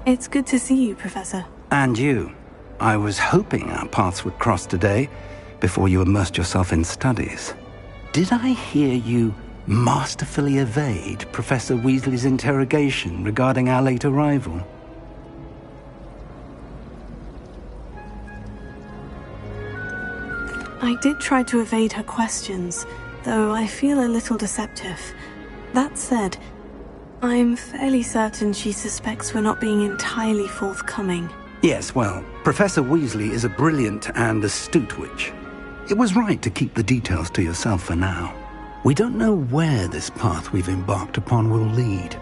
It's good to see you, Professor. And you. I was hoping our paths would cross today, before you immersed yourself in studies. Did I hear you masterfully evade Professor Weasley's interrogation regarding our late arrival? I did try to evade her questions, though I feel a little deceptive. That said, I'm fairly certain she suspects we're not being entirely forthcoming. Yes, well, Professor Weasley is a brilliant and astute witch. It was right to keep the details to yourself for now. We don't know where this path we've embarked upon will lead.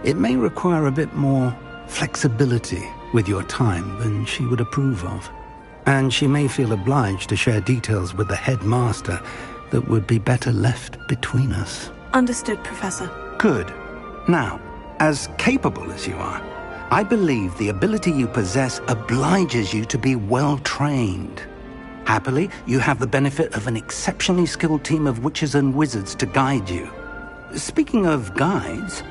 It may require a bit more flexibility with your time than she would approve of. And she may feel obliged to share details with the headmaster that would be better left between us. Understood, Professor. Good. Now, as capable as you are, I believe the ability you possess obliges you to be well-trained. Happily, you have the benefit of an exceptionally skilled team of witches and wizards to guide you. Speaking of guides,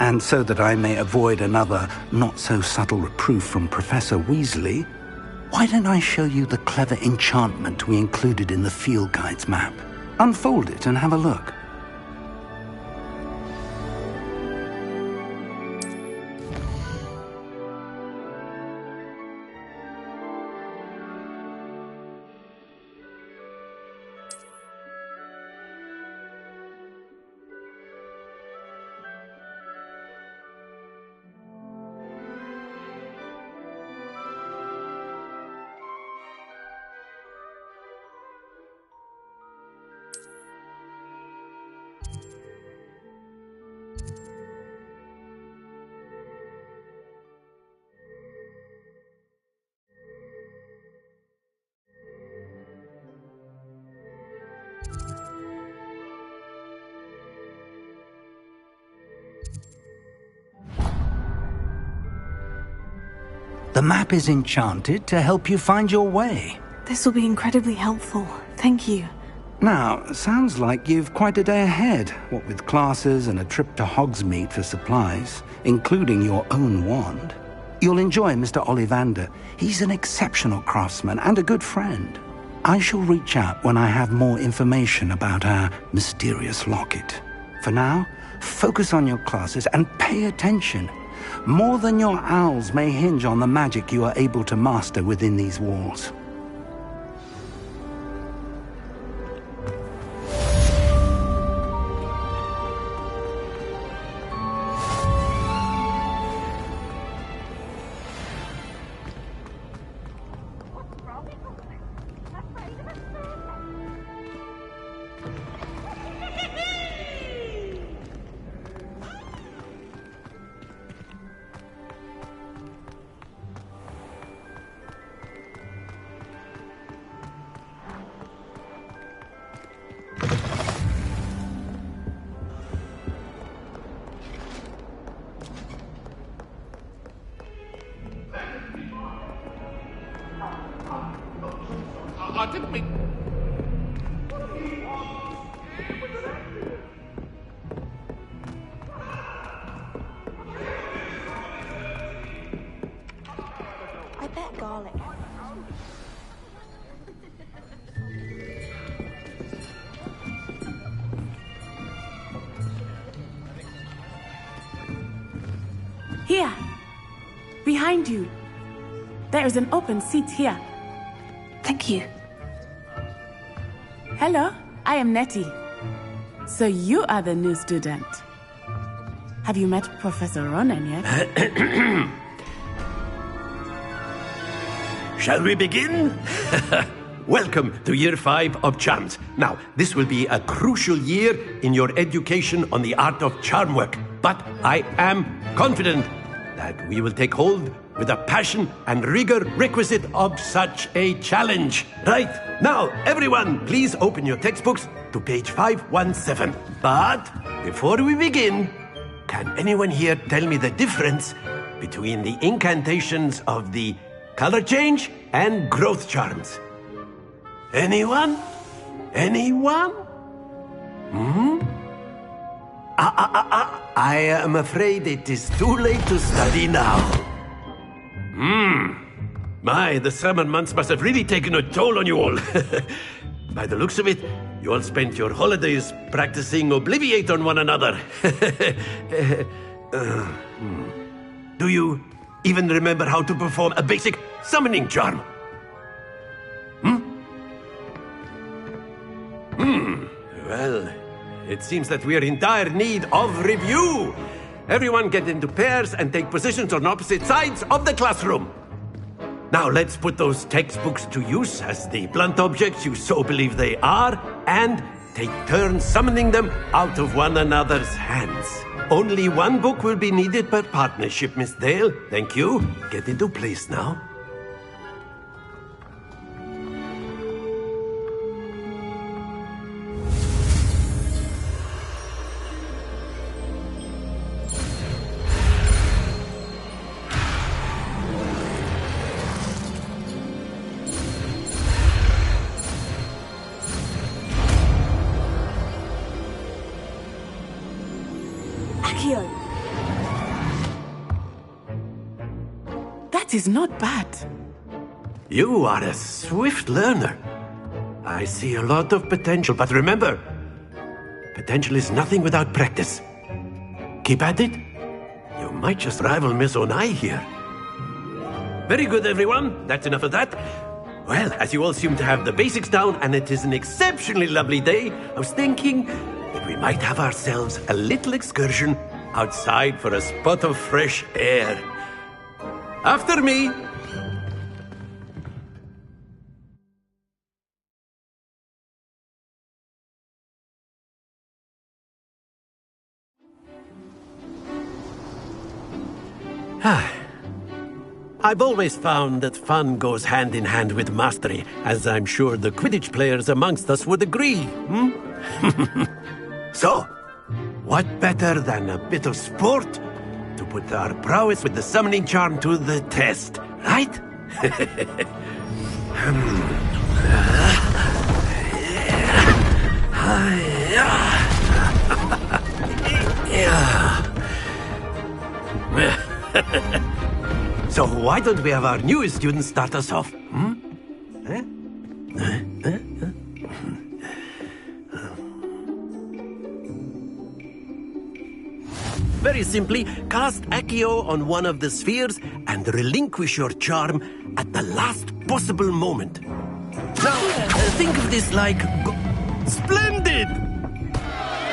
and so that I may avoid another not-so-subtle reproof from Professor Weasley, why don't I show you the clever enchantment we included in the field guide's map? Unfold it and have a look. The map is enchanted to help you find your way. This will be incredibly helpful. Thank you. Now, sounds like you've quite a day ahead, what with classes and a trip to Hogsmeade for supplies, including your own wand. You'll enjoy Mr. Ollivander. He's an exceptional craftsman and a good friend. I shall reach out when I have more information about our mysterious locket. For now, focus on your classes and pay attention. More than your owls may hinge on the magic you are able to master within these walls. I didn't mean... I bet garlic. Here! Behind you! There is an open seat here. Thank you. Hello, I am Nettie. So you are the new student. Have you met Professor Ronan yet? Shall we begin? Welcome to Year 5 of Charms. Now, this will be a crucial year in your education on the art of charm work. But I am confident that we will take hold with the passion and rigor requisite of such a challenge. Right, now, everyone, please open your textbooks to page 517. But before we begin, can anyone here tell me the difference between the incantations of the color change and growth charms? Anyone? Anyone? I am afraid it is too late to study now. My, the summer months must have really taken a toll on you all. By the looks of it, you all spent your holidays practicing Obliviate on one another. Do you even remember how to perform a basic summoning charm? Well, it seems that we are in dire need of review. Everyone get into pairs and take positions on opposite sides of the classroom. Now let's put those textbooks to use as the blunt objects you so believe they are, and take turns summoning them out of one another's hands. Only one book will be needed per partnership, Miss Dale. Thank you. Get into place now. That is not bad. You are a swift learner. I see a lot of potential, but remember, potential is nothing without practice. Keep at it. You might just rival Miss Onai here. Very good, everyone. That's enough of that. Well, as you all seem to have the basics down, and it is an exceptionally lovely day, I was thinking that we might have ourselves a little excursion outside for a spot of fresh air. After me. I've always found that fun goes hand in hand with mastery, as I'm sure the Quidditch players amongst us would agree. So, what better than a bit of sport to put our prowess with the summoning charm to the test, right? So why don't we have our newest student start us off? Very simply, cast Accio on one of the spheres and relinquish your charm at the last possible moment. Now, think of this like... Splendid!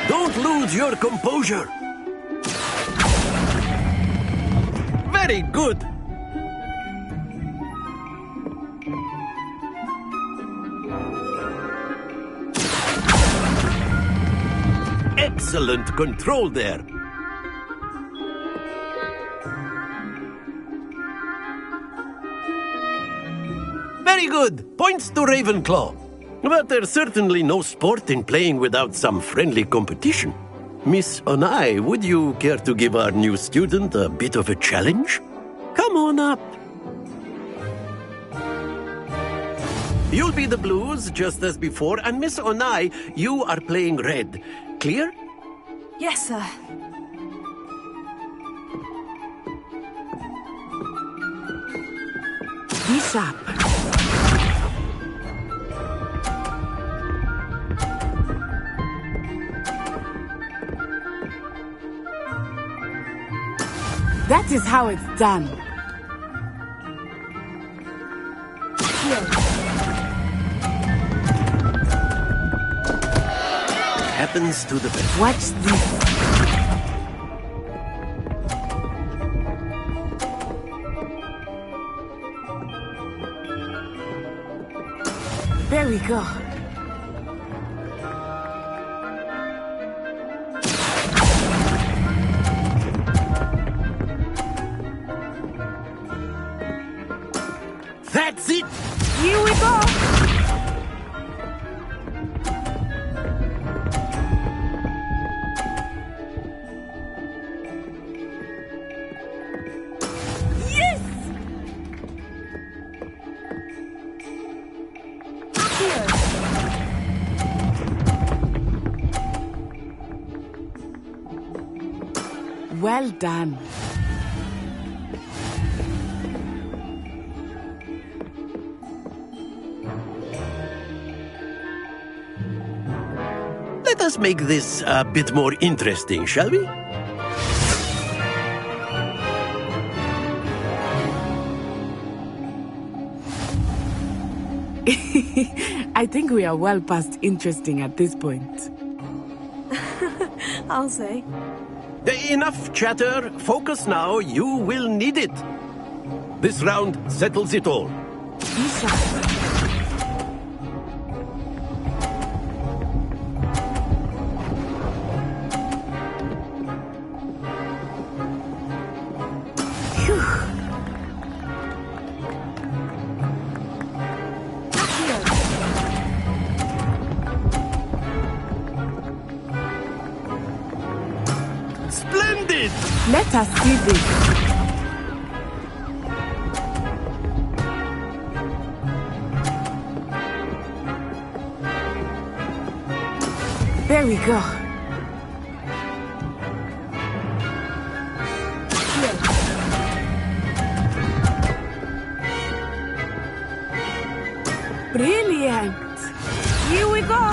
Don't lose your composure. Very good. Excellent control there. Very good. Points to Ravenclaw. But there's certainly no sport in playing without some friendly competition. Miss Onai, would you care to give our new student a bit of a challenge? Come on up. You'll be the blues, just as before, and Miss Onai, you are playing red. Clear? Yes, sir. Be sharp. That is how it's done. Happens to the best. Watch this. There we go. That's it! Here we go! Yes! Here. Well done. Let us make this a bit more interesting, shall we? I think we are well past interesting at this point. I'll say. Enough chatter. Focus now. You will need it. This round settles it all. Splendid! Let us see this. There we go. Brilliant! Here we go!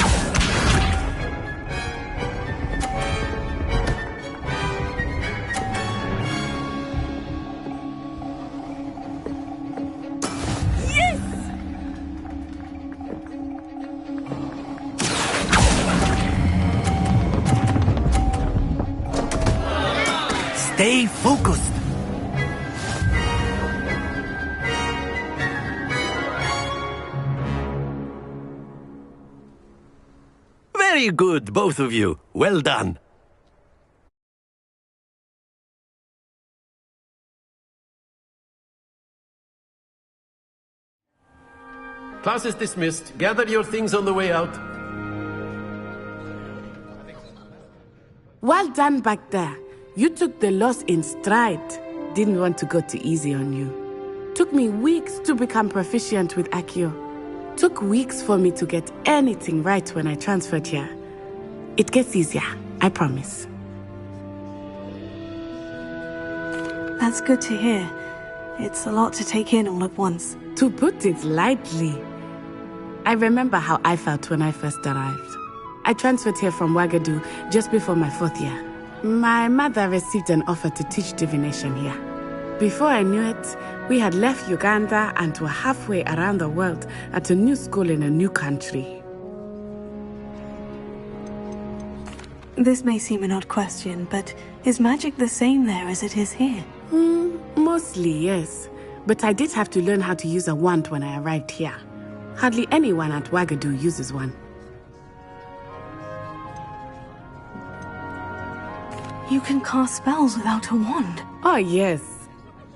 Stay focused. Very good, both of you. Well done. Class is dismissed. Gather your things on the way out. Well done back there. You took the loss in stride. Didn't want to go too easy on you. Took me weeks to become proficient with Accio. Took weeks for me to get anything right when I transferred here. It gets easier, I promise. That's good to hear. It's a lot to take in all at once. To put it lightly, I remember how I felt when I first arrived. I transferred here from Ouagadougou just before my 4th year. My mother received an offer to teach divination here. Before I knew it, we had left Uganda and were halfway around the world at a new school in a new country. This may seem an odd question, but is magic the same there as it is here? Mostly, yes. But I did have to learn how to use a wand when I arrived here. Hardly anyone at Ouagadougou uses one. You can cast spells without a wand. Oh, yes.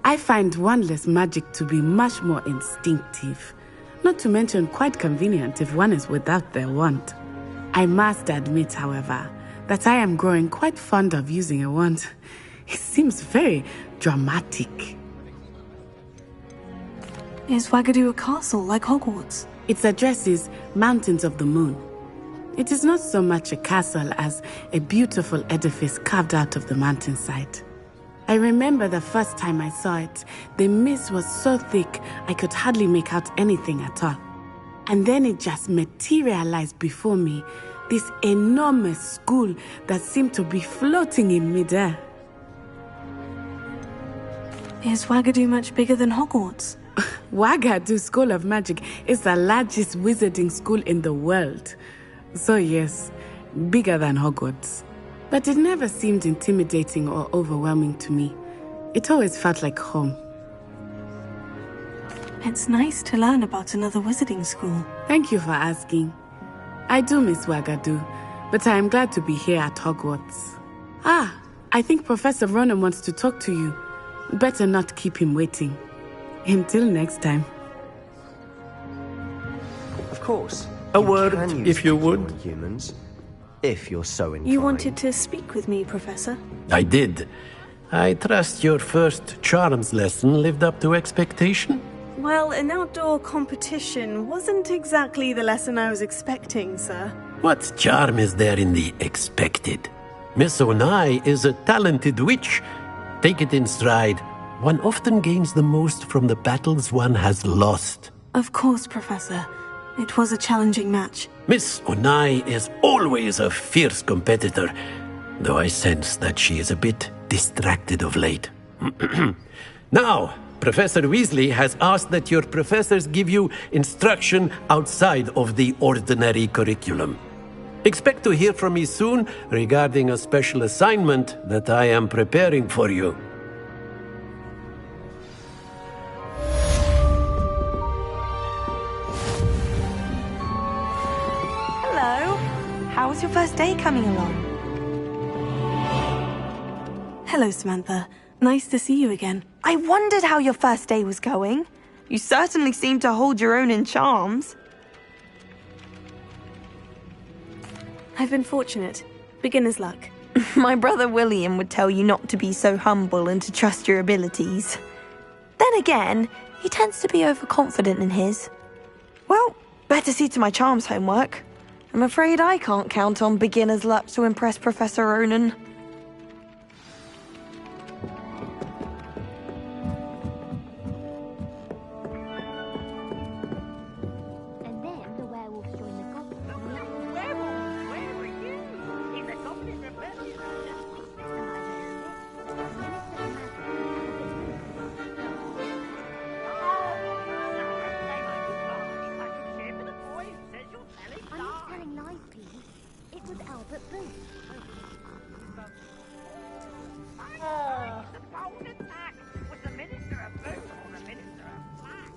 I find wandless magic to be much more instinctive. Not to mention quite convenient if one is without their wand. I must admit, however, that I am growing quite fond of using a wand. It seems very dramatic. Is Ouagadougou a castle like Hogwarts? Its address is Mountains of the Moon. It is not so much a castle as a beautiful edifice carved out of the mountainside. I remember the first time I saw it, the mist was so thick I could hardly make out anything at all. And then it just materialized before me, this enormous school that seemed to be floating in midair. Is Ouagadougou much bigger than Hogwarts? Ouagadougou School of Magic is the largest wizarding school in the world. So yes, bigger than Hogwarts. But it never seemed intimidating or overwhelming to me. It always felt like home. It's nice to learn about another wizarding school. Thank you for asking. I do miss Ouagadougou, but I am glad to be here at Hogwarts. I think Professor Ronan wants to talk to you. Better not keep him waiting. Until next time. Of course. A word, can use if you spells would. on humans, if you're so inclined. You wanted to speak with me, Professor? I did. I trust your first charms lesson lived up to expectation? Well, an outdoor competition wasn't exactly the lesson I was expecting, sir. What charm is there in the expected? Miss Onai is a talented witch. Take it in stride. One often gains the most from the battles one has lost. Of course, Professor. It was a challenging match. Miss Onai is always a fierce competitor, though I sense that she is a bit distracted of late. Now, Professor Weasley has asked that your professors give you instruction outside of the ordinary curriculum. Expect to hear from me soon regarding a special assignment that I am preparing for you. Hello. How's your first day coming along? Hello, Samantha. Nice to see you again. I wondered how your first day was going. You certainly seem to hold your own in charms. I've been fortunate. Beginner's luck. My brother William would tell you not to be so humble and to trust your abilities. Then again, he tends to be overconfident in his. Well, better see to my charms homework. I'm afraid I can't count on beginner's luck to impress Professor Ronan. And then the werewolves join the goblins. Werewolf, where are you? In the Goblin Rebellion. I'm not telling lies, please. It was Albert Booth. The bold attack was the Minister of Boo or the Minister of Black.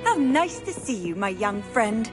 How nice to see you, my young friend.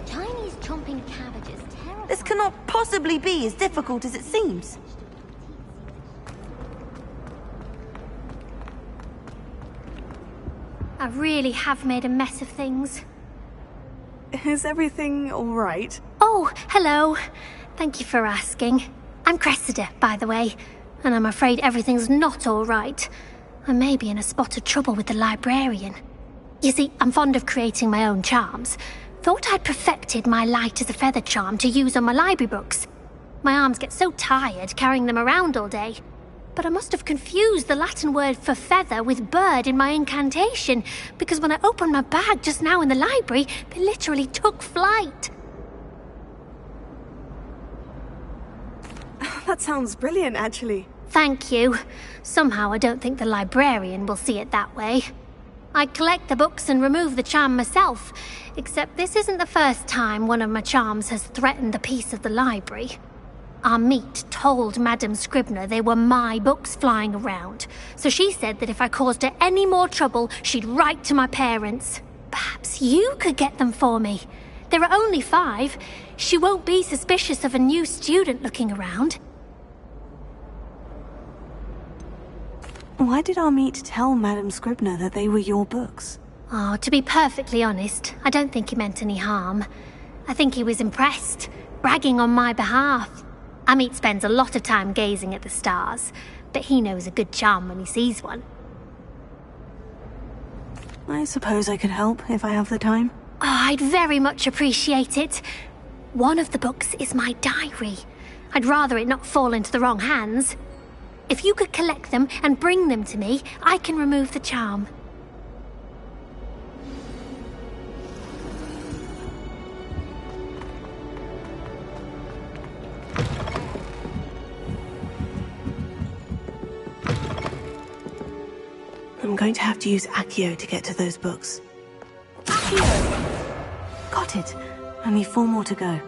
Chinese chomping cabbage is terrible. This cannot possibly be as difficult as it seems. I really have made a mess of things. Is everything all right? Oh, hello. Thank you for asking. I'm Cressida, by the way, and I'm afraid everything's not all right. I may be in a spot of trouble with the librarian. You see, I'm fond of creating my own charms. Thought I'd perfected my light as a feather charm to use on my library books. My arms get so tired carrying them around all day. But I must have confused the Latin word for feather with bird in my incantation, because when I opened my bag just now in the library, they literally took flight. That sounds brilliant, actually. Thank you. Somehow I don't think the librarian will see it that way. I collect the books and remove the charm myself, except this isn't the first time one of my charms has threatened the peace of the library. Our meet told Madame Scribner they were my books flying around, so she said that if I caused her any more trouble, she'd write to my parents. Perhaps you could get them for me. There are only 5. She won't be suspicious of a new student looking around. Why did our meet tell Madame Scribner that they were your books? Oh, to be perfectly honest, I don't think he meant any harm. I think he was impressed, bragging on my behalf. Amit spends a lot of time gazing at the stars, but he knows a good charm when he sees one. I suppose I could help if I have the time. Oh, I'd very much appreciate it. One of the books is my diary. I'd rather it not fall into the wrong hands. If you could collect them and bring them to me, I can remove the charm. I'm going to have to use Accio to get to those books. Accio! Got it. Only 4 more to go.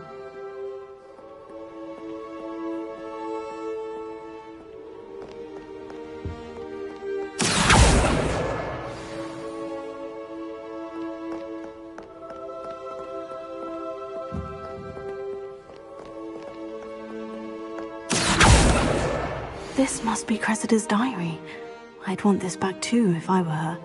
This must be Cressida's diary. I'd want this back too if I were her.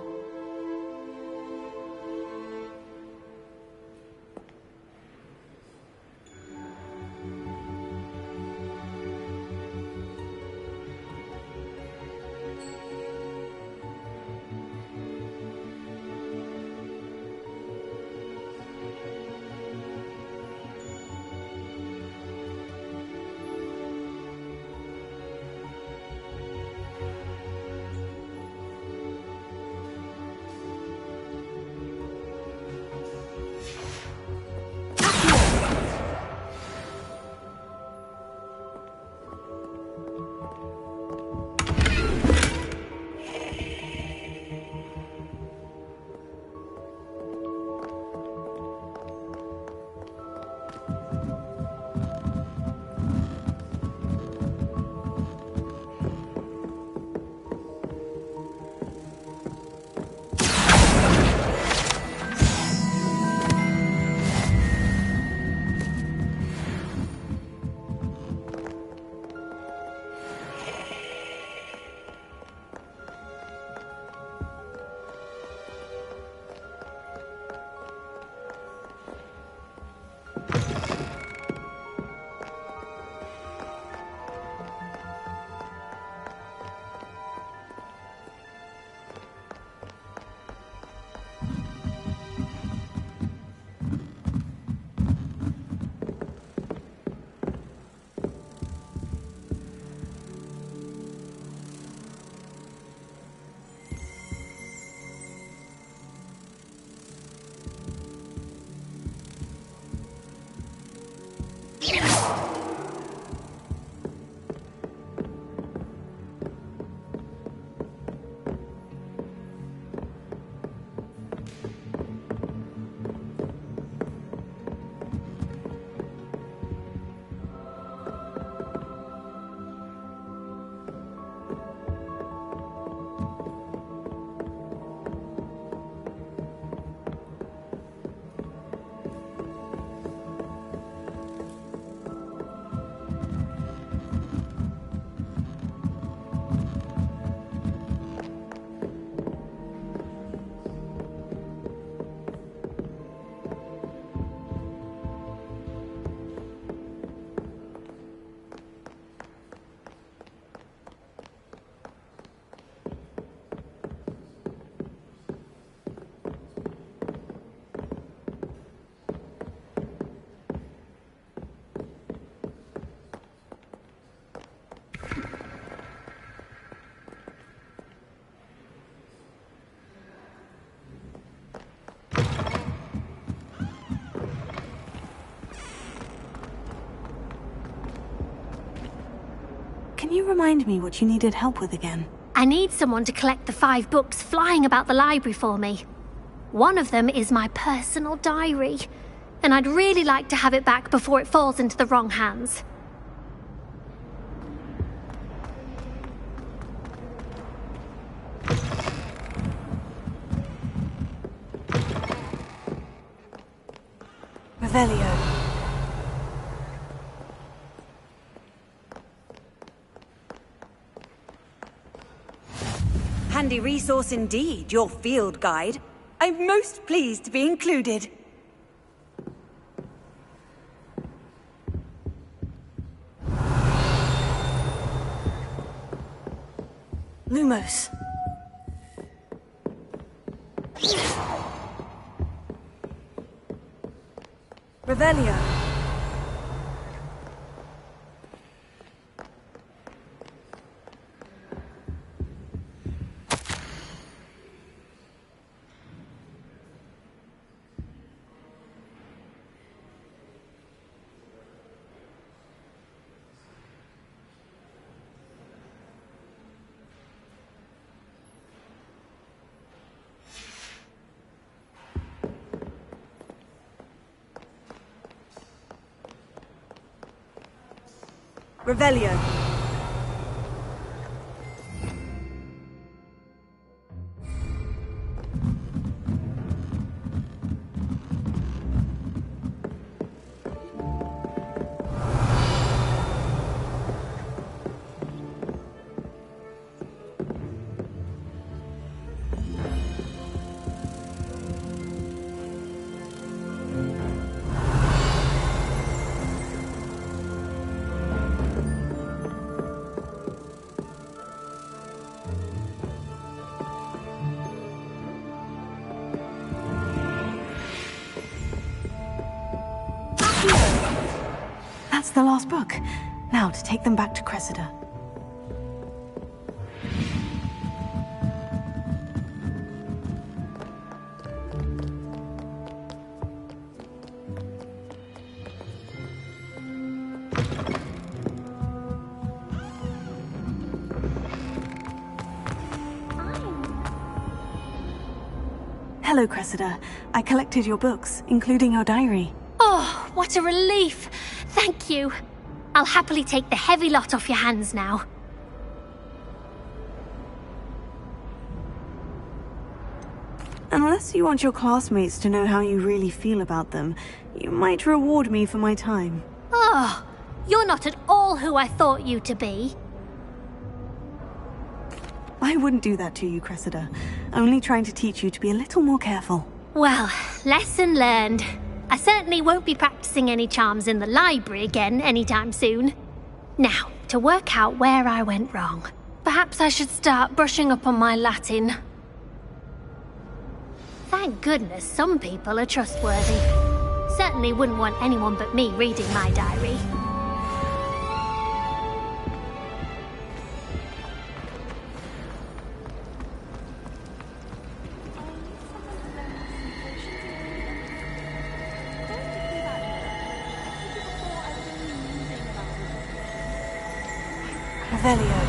remind me what you needed help with again? I need someone to collect the 5 books flying about the library for me. One of them is my personal diary, and I'd really like to have it back before it falls into the wrong hands. Revelio. Handy resource indeed, your field guide. I'm most pleased to be included. Lumos. Revelio. Revelio. That's the last book. Now to take them back to Cressida. Hello, Cressida. I collected your books, including your diary. Oh, what a relief! Thank you. I'll happily take the heavy lot off your hands now. Unless you want your classmates to know how you really feel about them, you might reward me for my time. Oh, you're not at all who I thought you to be. I wouldn't do that to you, Cressida. Only trying to teach you to be a little more careful. Well, lesson learned. I certainly won't be practicing any charms in the library again anytime soon. Now, to work out where I went wrong. Perhaps I should start brushing up on my Latin. Thank goodness some people are trustworthy. Certainly wouldn't want anyone but me reading my diary. Revelio.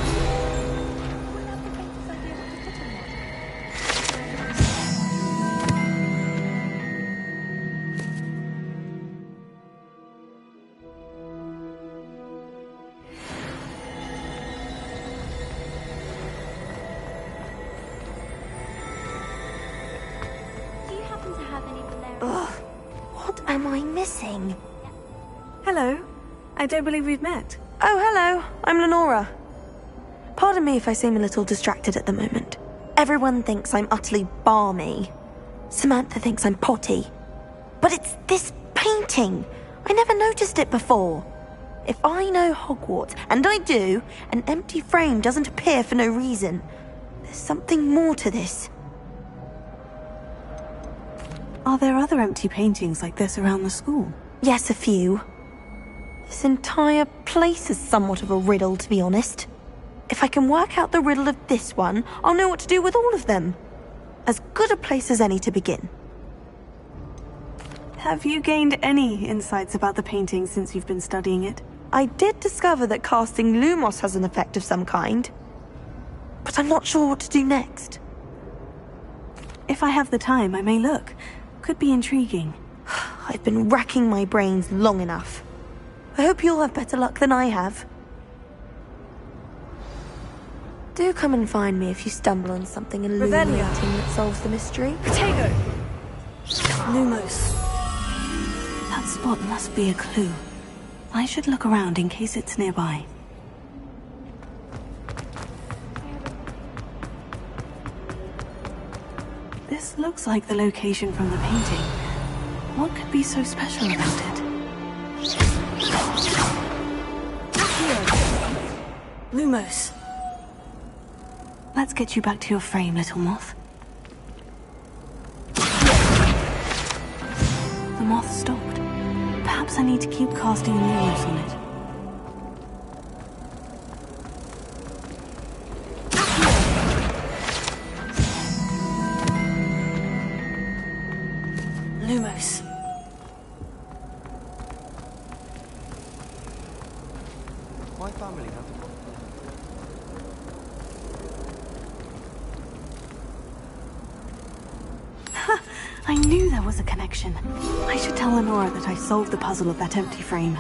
Do you happen to have any Valerian? Ugh, what am I missing? Hello. I don't believe we've met. Oh, hello. I'm Lenora. Pardon me if I seem a little distracted at the moment. Everyone thinks I'm utterly balmy. Samantha thinks I'm potty. But it's this painting. I never noticed it before. If I know Hogwarts, and I do, an empty frame doesn't appear for no reason. There's something more to this. Are there other empty paintings like this around the school? Yes, a few. This entire place is somewhat of a riddle, to be honest. If I can work out the riddle of this one, I'll know what to do with all of them. As good a place as any to begin. Have you gained any insights about the painting since you've been studying it? I did discover that casting Lumos has an effect of some kind, but I'm not sure what to do next. If I have the time, I may look. Could be intriguing. I've been racking my brains long enough. I hope you'll have better luck than I have. Do come and find me if you stumble on something illuminating that solves the mystery. Potato! Lumos. That spot must be a clue. I should look around in case it's nearby. This looks like the location from the painting. What could be so special about it? Lumos. Let's get you back to your frame, little moth. The moth stopped. Perhaps I need to keep casting Lumos on it. Lumos. My family have to... I knew there was a connection. I should tell Lenora that I solved the puzzle of that empty frame.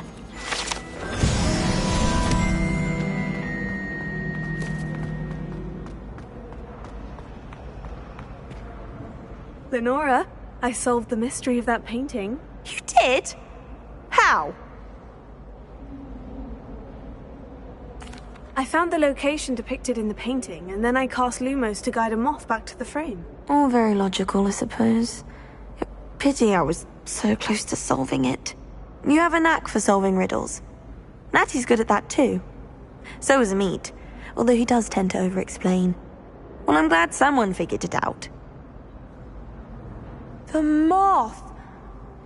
Lenora, I solved the mystery of that painting. You did? How? I found the location depicted in the painting, and then I cast Lumos to guide a moth back to the frame. All very logical, I suppose. Pity I was so close to solving it. You have a knack for solving riddles. Natty's good at that too. So is Amit, although he does tend to over-explain. Well, I'm glad someone figured it out. The moth!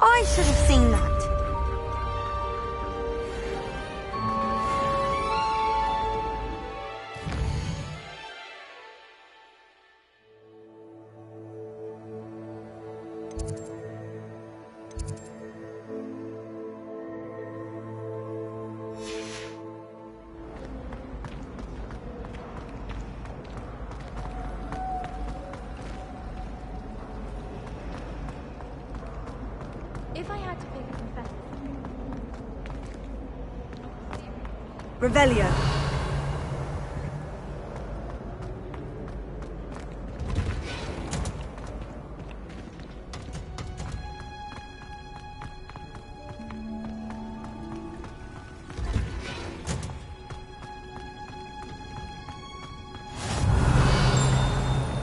I should have seen that. If I had to pick a confession... Revelio.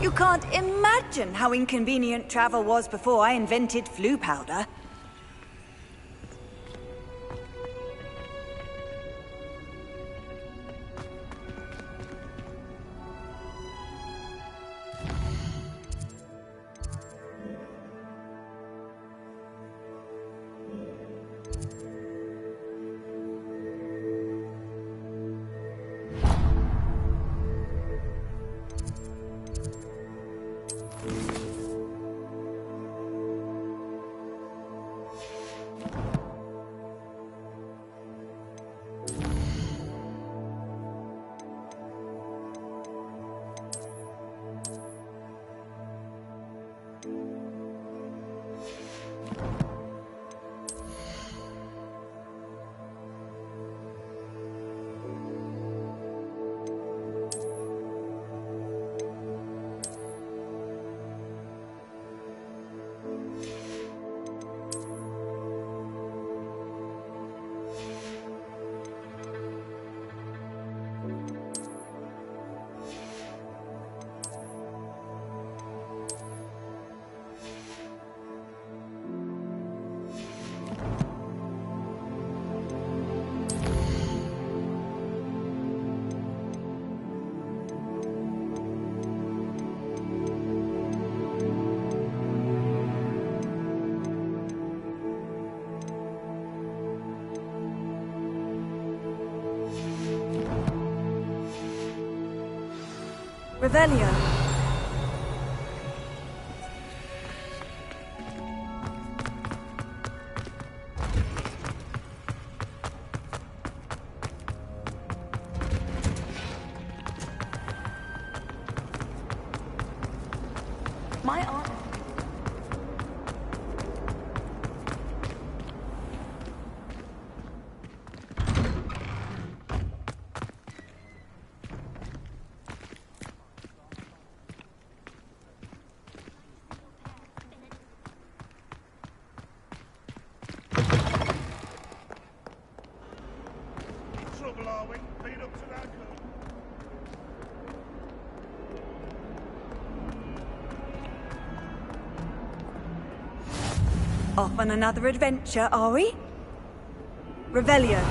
You can't imagine how inconvenient travel was before I invented flu powder. Revelio. My art... Trouble, are we? Been up to that good? Off on another adventure, are we? Revelio.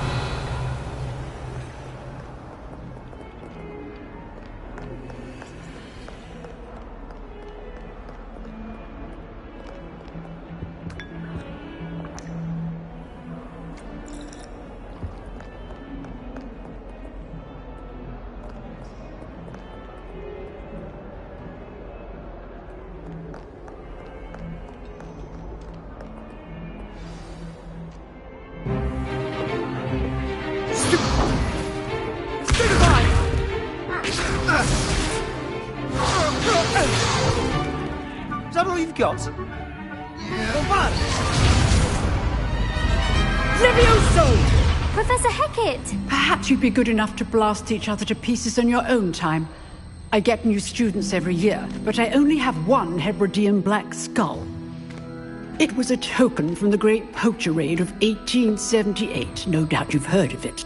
Is that all you've got? Levioso! Professor Hecat! Perhaps you'd be good enough to blast each other to pieces on your own time. I get new students every year, but I only have one Hebridean black skull. It was a token from the Great Poacher Raid of 1878. No doubt you've heard of it.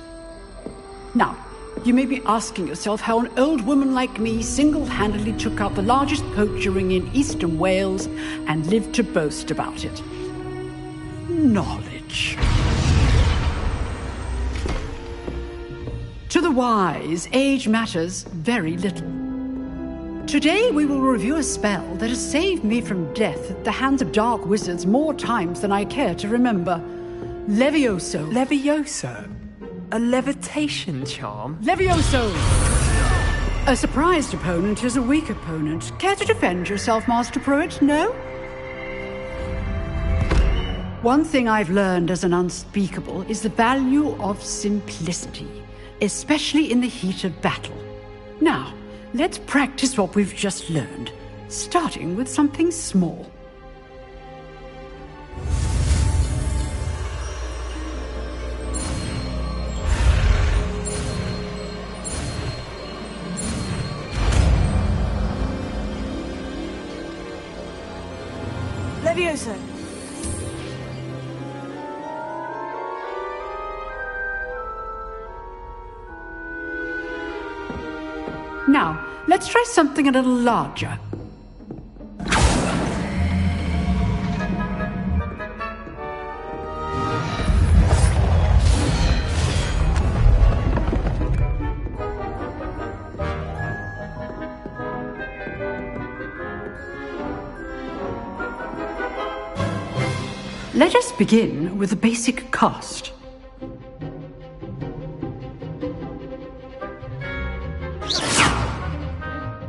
Now, you may be asking yourself how an old woman like me single-handedly took out the largest poacher ring in eastern Wales and lived to boast about it. Knowledge. To the wise, age matters very little. Today we will review a spell that has saved me from death at the hands of dark wizards more times than I care to remember. Levioso. Levioso? A levitation charm? Levioso! A surprised opponent is a weak opponent. Care to defend yourself, Master Pruitt? No? One thing I've learned as an unspeakable is the value of simplicity, especially in the heat of battle. Now, let's practice what we've just learned, starting with something small. Levioso. Now, let's try something a little larger. Let us begin with the basic cast.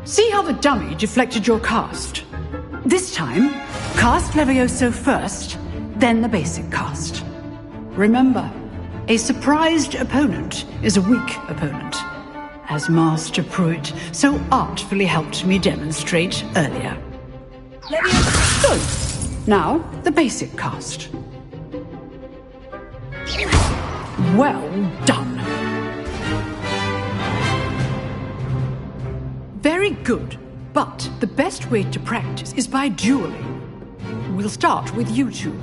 See how the dummy deflected your cast? This time, cast Levioso first, then the basic cast. Remember, a surprised opponent is a weak opponent, as Master Pruitt so artfully helped me demonstrate earlier. Levioso! Good. Now, the basic cast. Well done. Very good, but the best way to practice is by dueling. We'll start with you two.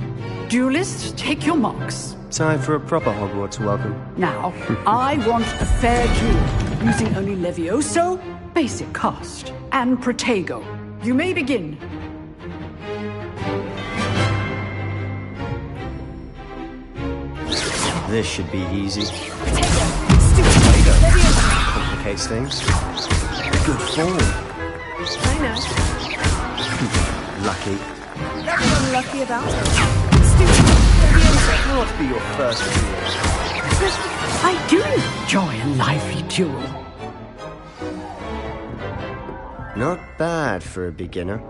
Duelists, take your marks. Time for a proper Hogwarts welcome. Now, I want a fair duel, using only Levioso, basic cast, and Protego. You may begin. This should be easy. Complicates things. Good form. I know. Lucky. I'm lucky about it. Can't be your first duel. I do enjoy a lively duel. Not bad for a beginner.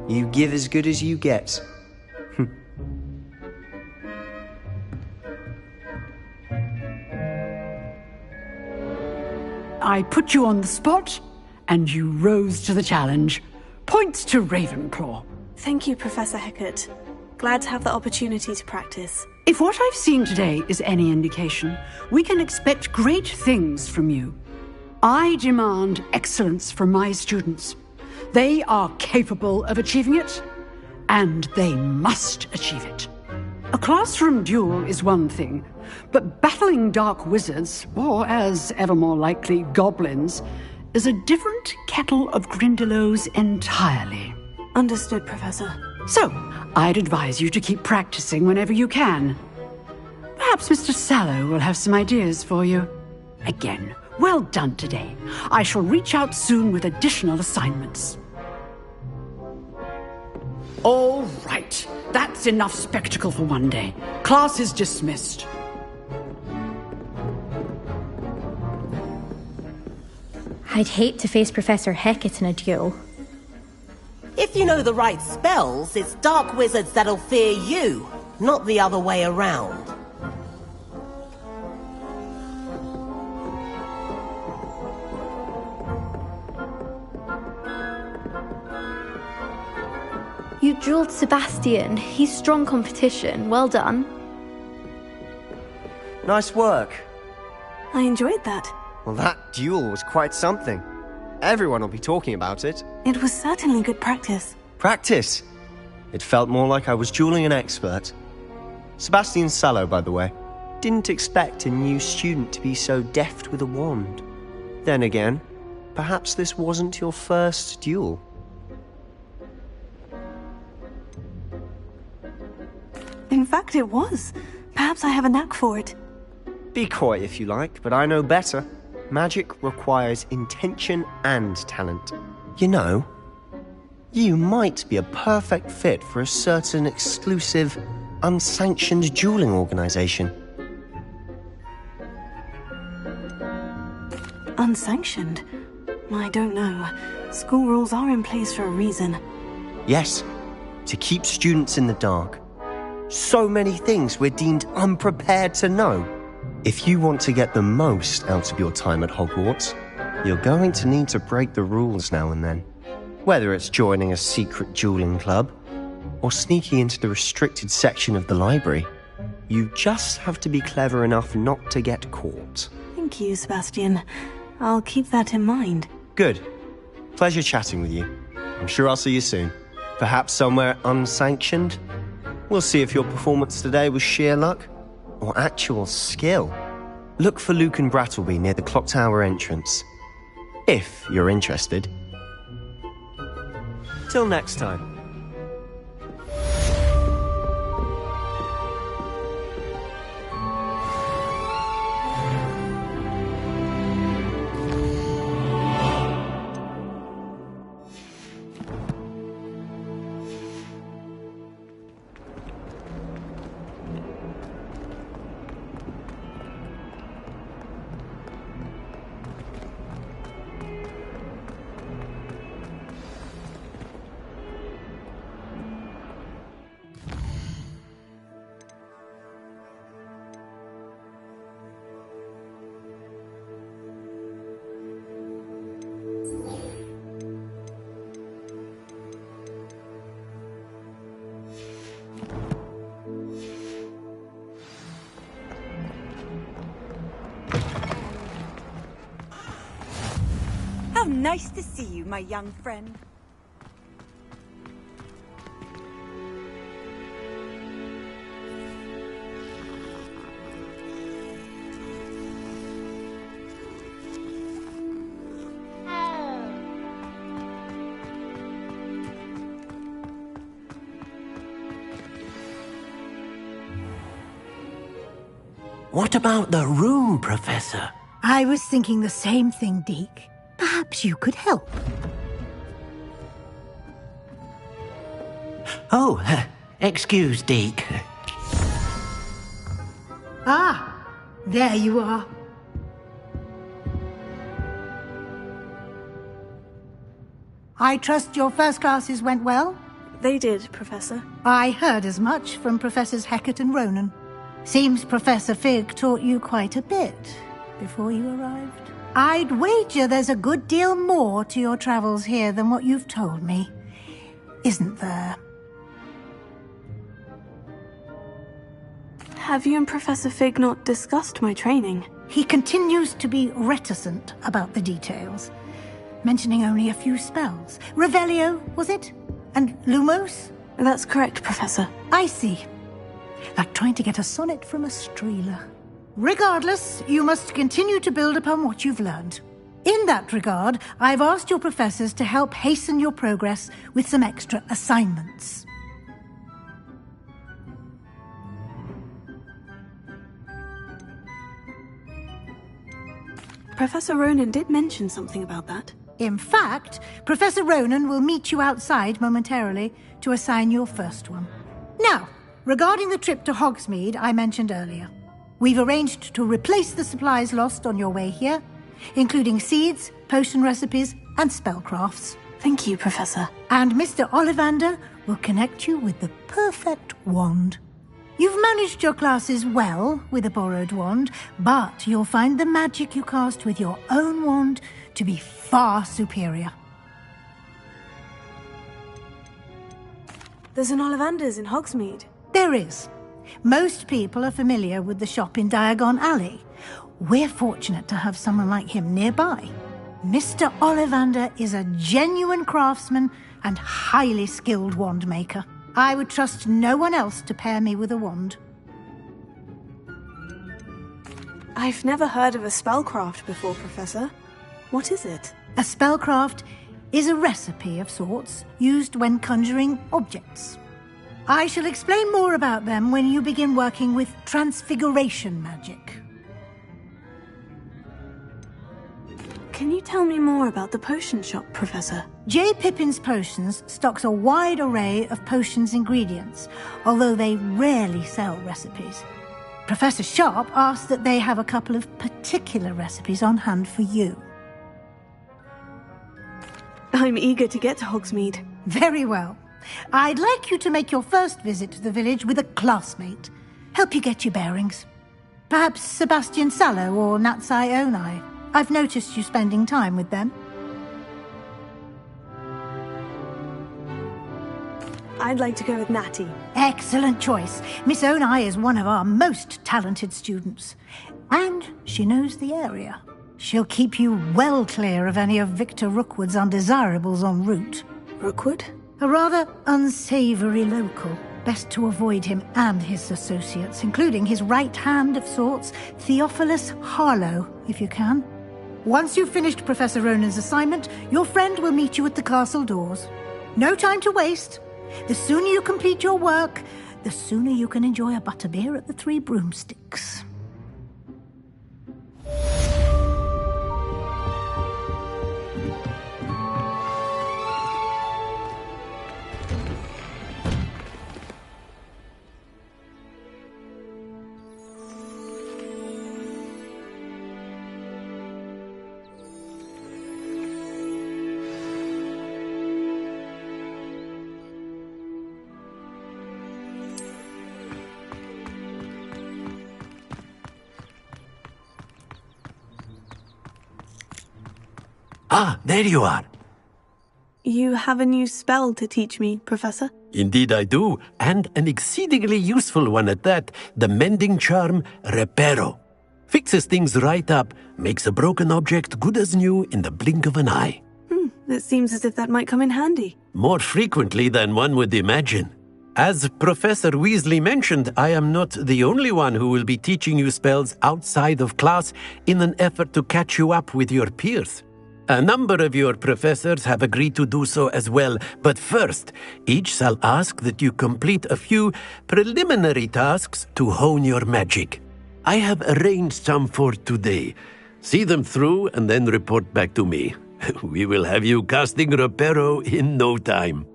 You give as good as you get. I put you on the spot, and you rose to the challenge. Points to Ravenclaw. Thank you, Professor Hecat. Glad to have the opportunity to practice. If what I've seen today is any indication, we can expect great things from you. I demand excellence from my students. They are capable of achieving it, and they must achieve it. A classroom duel is one thing, but battling dark wizards, or as ever more likely, goblins, is a different kettle of Grindylows entirely. Understood, Professor. So, I'd advise you to keep practicing whenever you can. Perhaps Mr. Sallow will have some ideas for you. Again, well done today. I shall reach out soon with additional assignments. All right. That's enough spectacle for one day. Class is dismissed. I'd hate to face Professor Hecat in a duel. If you know the right spells, it's dark wizards that'll fear you, not the other way around. You dueled Sebastian. He's strong competition. Well done. Nice work. I enjoyed that. Well, that duel was quite something. Everyone will be talking about it. It was certainly good practice. Practice? It felt more like I was dueling an expert. Sebastian Sallow, by the way. Didn't expect a new student to be so deft with a wand. Then again, perhaps this wasn't your first duel. In fact, it was. Perhaps I have a knack for it. Be coy if you like, but I know better. Magic requires intention and talent. You know, you might be a perfect fit for a certain exclusive, unsanctioned dueling organization. Unsanctioned? I don't know. School rules are in place for a reason. Yes, to keep students in the dark. So many things we're deemed unprepared to know. If you want to get the most out of your time at Hogwarts, you're going to need to break the rules now and then. Whether it's joining a secret dueling club, or sneaking into the restricted section of the library, you just have to be clever enough not to get caught. Thank you, Sebastian. I'll keep that in mind. Good. Pleasure chatting with you. I'm sure I'll see you soon. Perhaps somewhere unsanctioned? We'll see if your performance today was sheer luck or actual skill. Look for Luke and Brattleby near the clock tower entrance, if you're interested. Till next time. How nice to see you, my young friend. What about the room, Professor? I was thinking the same thing, Deke. Perhaps you could help. Oh, excuse, Deke. Ah, there you are. I trust your first classes went well? They did, Professor. I heard as much from Professors Hecat and Ronan. Seems Professor Fig taught you quite a bit before you arrived. I'd wager there's a good deal more to your travels here than what you've told me. isn't there? Have you and Professor Fig not discussed my training? He continues to be reticent about the details, mentioning only a few spells. Revelio, was it? And Lumos? That's correct, Professor. I see. Like trying to get a sonnet from a streeler. Regardless, you must continue to build upon what you've learned. In that regard, I've asked your professors to help hasten your progress with some extra assignments. Professor Ronan did mention something about that. In fact, Professor Ronan will meet you outside momentarily to assign your first one. Now, regarding the trip to Hogsmeade I mentioned earlier, we've arranged to replace the supplies lost on your way here, including seeds, potion recipes, and spellcrafts. Thank you, Professor. And Mr. Ollivander will connect you with the perfect wand. You've managed your classes well with a borrowed wand, but you'll find the magic you cast with your own wand to be far superior. There's an Ollivander's in Hogsmeade. There is. Most people are familiar with the shop in Diagon Alley. We're fortunate to have someone like him nearby. Mr. Ollivander is a genuine craftsman and highly skilled wand maker. I would trust no one else to pair me with a wand. I've never heard of a spellcraft before, Professor. What is it? A spellcraft is a recipe of sorts used when conjuring objects. I shall explain more about them when you begin working with transfiguration magic. Can you tell me more about the potion shop, Professor? J. Pippin's Potions stocks a wide array of potions ingredients, although they rarely sell recipes. Professor Sharp asks that they have a couple of particular recipes on hand for you. I'm eager to get to Hogsmeade. Very well. I'd like you to make your first visit to the village with a classmate. Help you get your bearings. Perhaps Sebastian Sallow or Natsai Onai. I've noticed you spending time with them. I'd like to go with Natty. Excellent choice. Miss Onai is one of our most talented students. And she knows the area. She'll keep you well clear of any of Victor Rookwood's undesirables en route. Rookwood? A rather unsavoury local. Best to avoid him and his associates, including his right hand of sorts, Theophilus Harlow, if you can. Once you've finished Professor Ronan's assignment, your friend will meet you at the castle doors. No time to waste. The sooner you complete your work, the sooner you can enjoy a butterbeer at the Three Broomsticks. Ah, there you are. You have a new spell to teach me, Professor? Indeed I do, and an exceedingly useful one at that, the mending charm Reparo. Fixes things right up, makes a broken object good as new in the blink of an eye. It seems as if that might come in handy. More frequently than one would imagine. As Professor Weasley mentioned, I am not the only one who will be teaching you spells outside of class in an effort to catch you up with your peers. A number of your professors have agreed to do so as well, but first, each shall ask that you complete a few preliminary tasks to hone your magic. I have arranged some for today. See them through and then report back to me. We will have you casting Reparo in no time.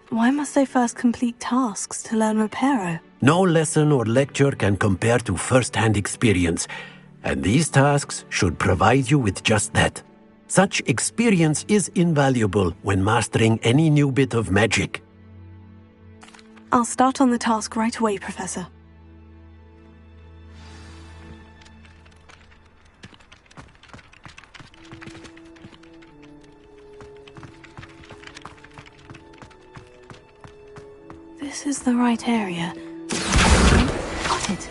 Why must I first complete tasks to learn Reparo? No lesson or lecture can compare to first-hand experience. And these tasks should provide you with just that. Such experience is invaluable when mastering any new bit of magic. I'll start on the task right away, Professor. This is the right area. Got it.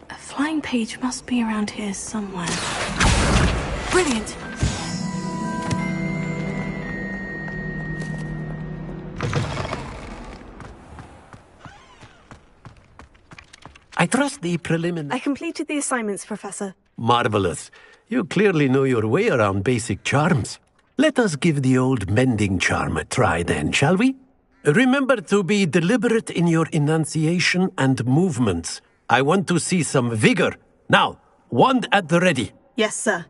A flying page must be around here somewhere. Brilliant! I trust the preliminary... I completed the assignments, Professor. Marvelous. You clearly know your way around basic charms. Let us give the old mending charm a try then, shall we? Remember to be deliberate in your enunciation and movements. I want to see some vigor. Now, wand at the ready. Yes, sir.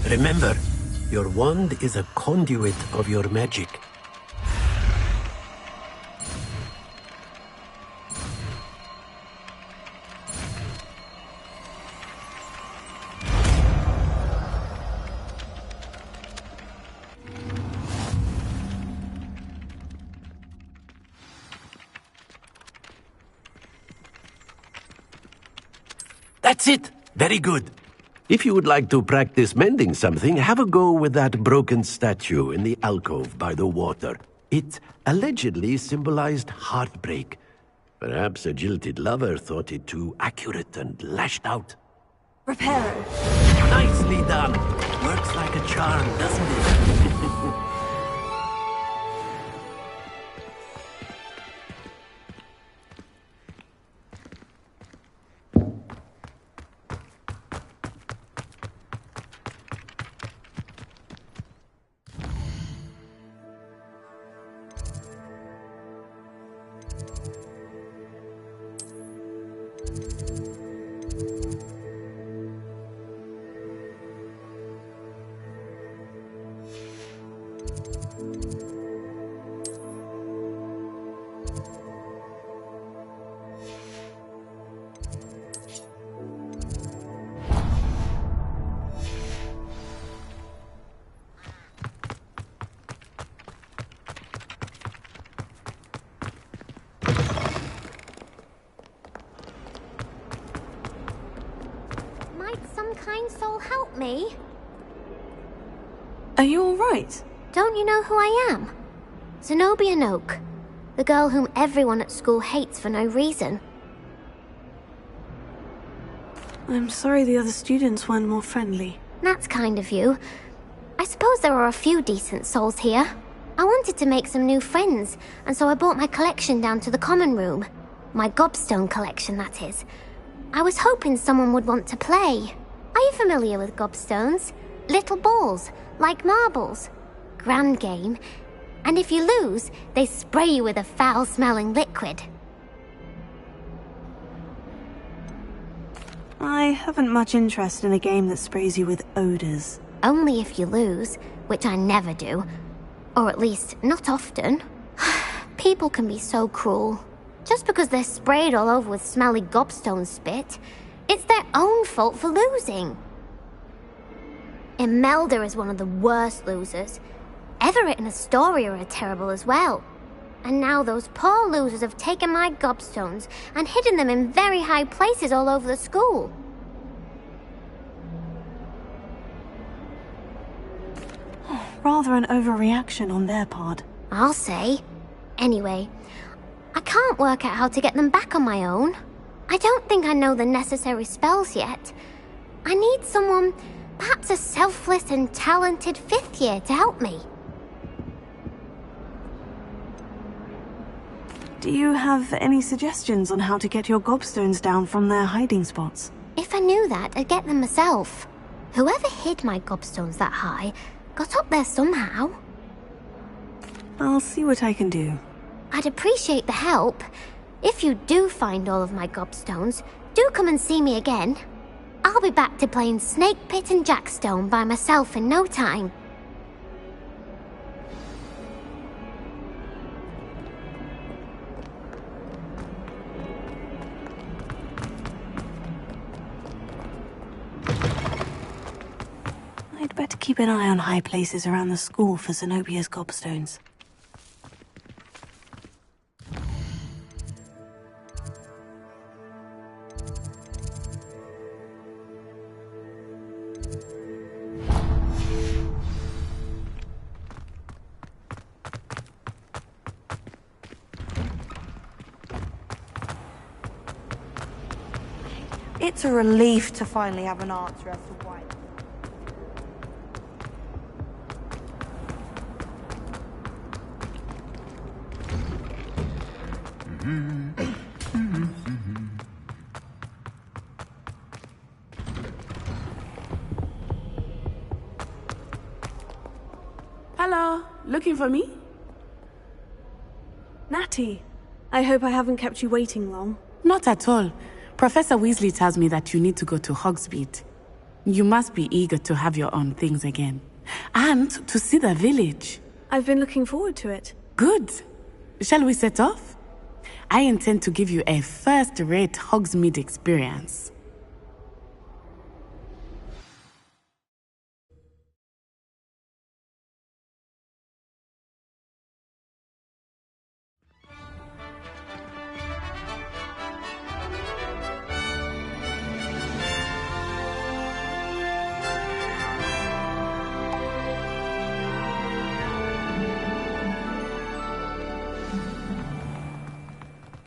Remember, your wand is a conduit of your magic. That's it! Very good. If you would like to practice mending something, have a go with that broken statue in the alcove by the water. It allegedly symbolized heartbreak. Perhaps a jilted lover thought it too accurate and lashed out. Reparo. Nicely done. Works like a charm, doesn't it? Kind soul help me? Are you all right? Don't you know who I am? Zenobia Noak, the girl whom everyone at school hates for no reason. I'm sorry the other students weren't more friendly. That's kind of you. I suppose there are a few decent souls here. I wanted to make some new friends, and so I brought my collection down to the common room. My gobstone collection, that is. I was hoping someone would want to play. Are you familiar with gobstones? Little balls, like marbles. Grand game. And if you lose, they spray you with a foul-smelling liquid. I haven't much interest in a game that sprays you with odors. Only if you lose, which I never do. Or at least, not often. People can be so cruel. Just because they're sprayed all over with smelly gobstone spit, it's their own fault for losing. Imelda is one of the worst losers. Everett and Astoria are terrible as well. And now those poor losers have taken my gobstones and hidden them in very high places all over the school. Rather an overreaction on their part. I'll say. Anyway, I can't work out how to get them back on my own. I don't think I know the necessary spells yet. I need someone, perhaps a selfless and talented 5th year to help me. Do you have any suggestions on how to get your gobstones down from their hiding spots? If I knew that, I'd get them myself. Whoever hid my gobstones that high got up there somehow. I'll see what I can do. I'd appreciate the help. If you do find all of my gobstones, do come and see me again. I'll be back to playing Snake Pit and Jackstone by myself in no time. I'd better keep an eye on high places around the school for Zenobia's gobstones. It's a relief to finally have an answer as to why. Hello, looking for me? Natty, I hope I haven't kept you waiting long. Not at all. Professor Weasley tells me that you need to go to Hogsmeade. You must be eager to have your own things again. And to see the village. I've been looking forward to it. Good. Shall we set off? I intend to give you a first-rate Hogsmeade experience.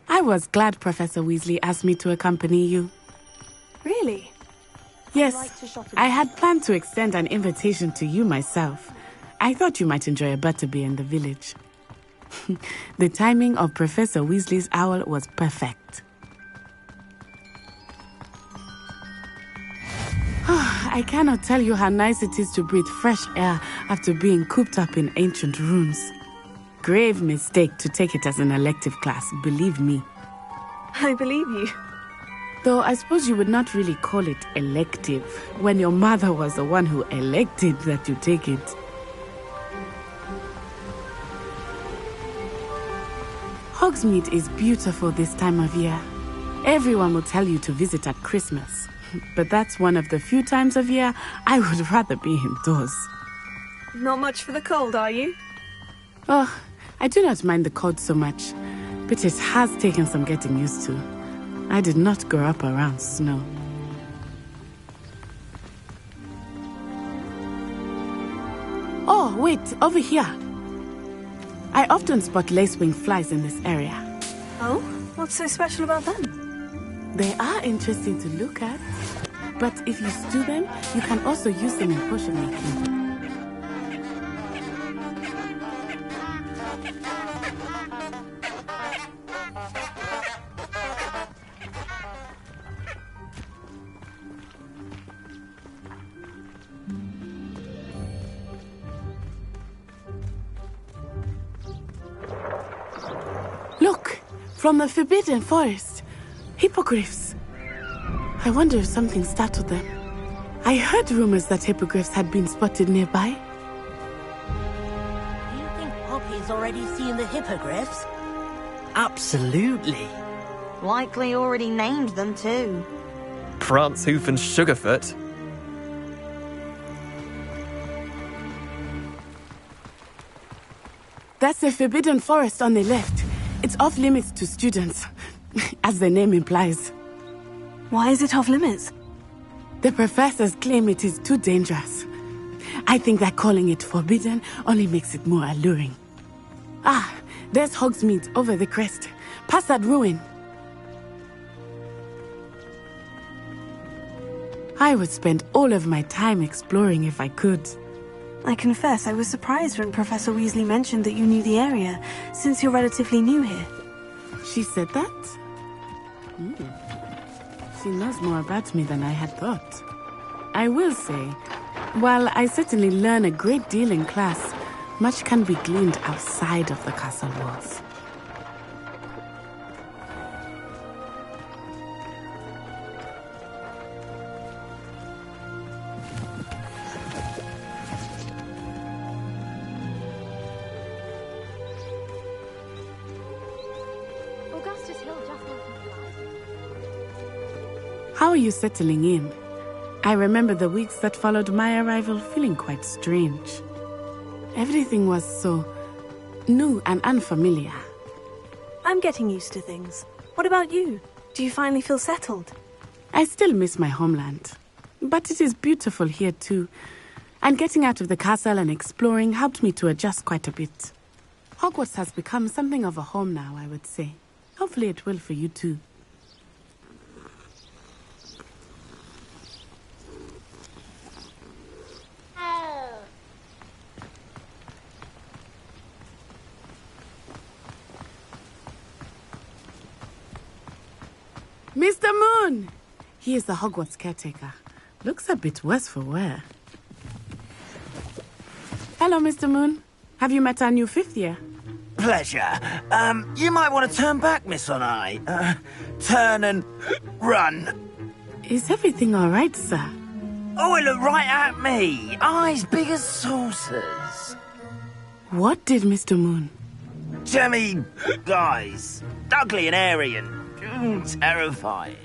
I was glad Professor Weasley asked me to accompany you. Really? Yes, I had planned to extend an invitation to you myself. I thought you might enjoy a butterbeer in the village. The timing of Professor Weasley's owl was perfect. I cannot tell you how nice it is to breathe fresh air after being cooped up in ancient rooms. Grave mistake to take it as an elective class, believe me. I believe you. Though I suppose you would not really call it elective when your mother was the one who elected that you take it. Hogsmeade is beautiful this time of year. Everyone will tell you to visit at Christmas, but that's one of the few times of year I would rather be indoors. Not much for the cold, are you? Oh, I do not mind the cold so much, but it has taken some getting used to. I did not grow up around snow. Oh, wait, over here. I often spot lacewing flies in this area. Oh? What's so special about them? They are interesting to look at, but if you stew them, you can also use them in potion making. Look, from the Forbidden Forest, hippogriffs. I wonder if something startled them. I heard rumors that hippogriffs had been spotted nearby. Do you think Poppy's already seen the hippogriffs? Absolutely. Likely already named them too. Prancehoof and Sugarfoot. That's the Forbidden Forest on the left. It's off limits to students, as the name implies. Why is it off limits? The professors claim it is too dangerous. I think that calling it forbidden only makes it more alluring. Ah, there's Hogsmeade over the crest. Past that ruin. I would spend all of my time exploring if I could. I confess I was surprised when Professor Weasley mentioned that you knew the area, since you're relatively new here. She said that? She knows more about me than I had thought. I will say, while I certainly learn a great deal in class, much can be gleaned outside of the castle walls. How are you settling in? I remember the weeks that followed my arrival feeling quite strange. Everything was so new and unfamiliar. I'm getting used to things. What about you? Do you finally feel settled? I still miss my homeland, but it is beautiful here too. And getting out of the castle and exploring helped me to adjust quite a bit. Hogwarts has become something of a home now, I would say. Hopefully it will for you too. Mr. Moon! He is the Hogwarts caretaker. Looks a bit worse for wear. Hello, Mr. Moon. Have you met our new 5th year? Pleasure. You might want to turn back, Miss Onai. Turn and run. Is everything all right, sir? Oh, it looked right at me. Eyes big as saucers. What did Mr. Moon? Jemmy, guys. Ugly and airy and terrifying.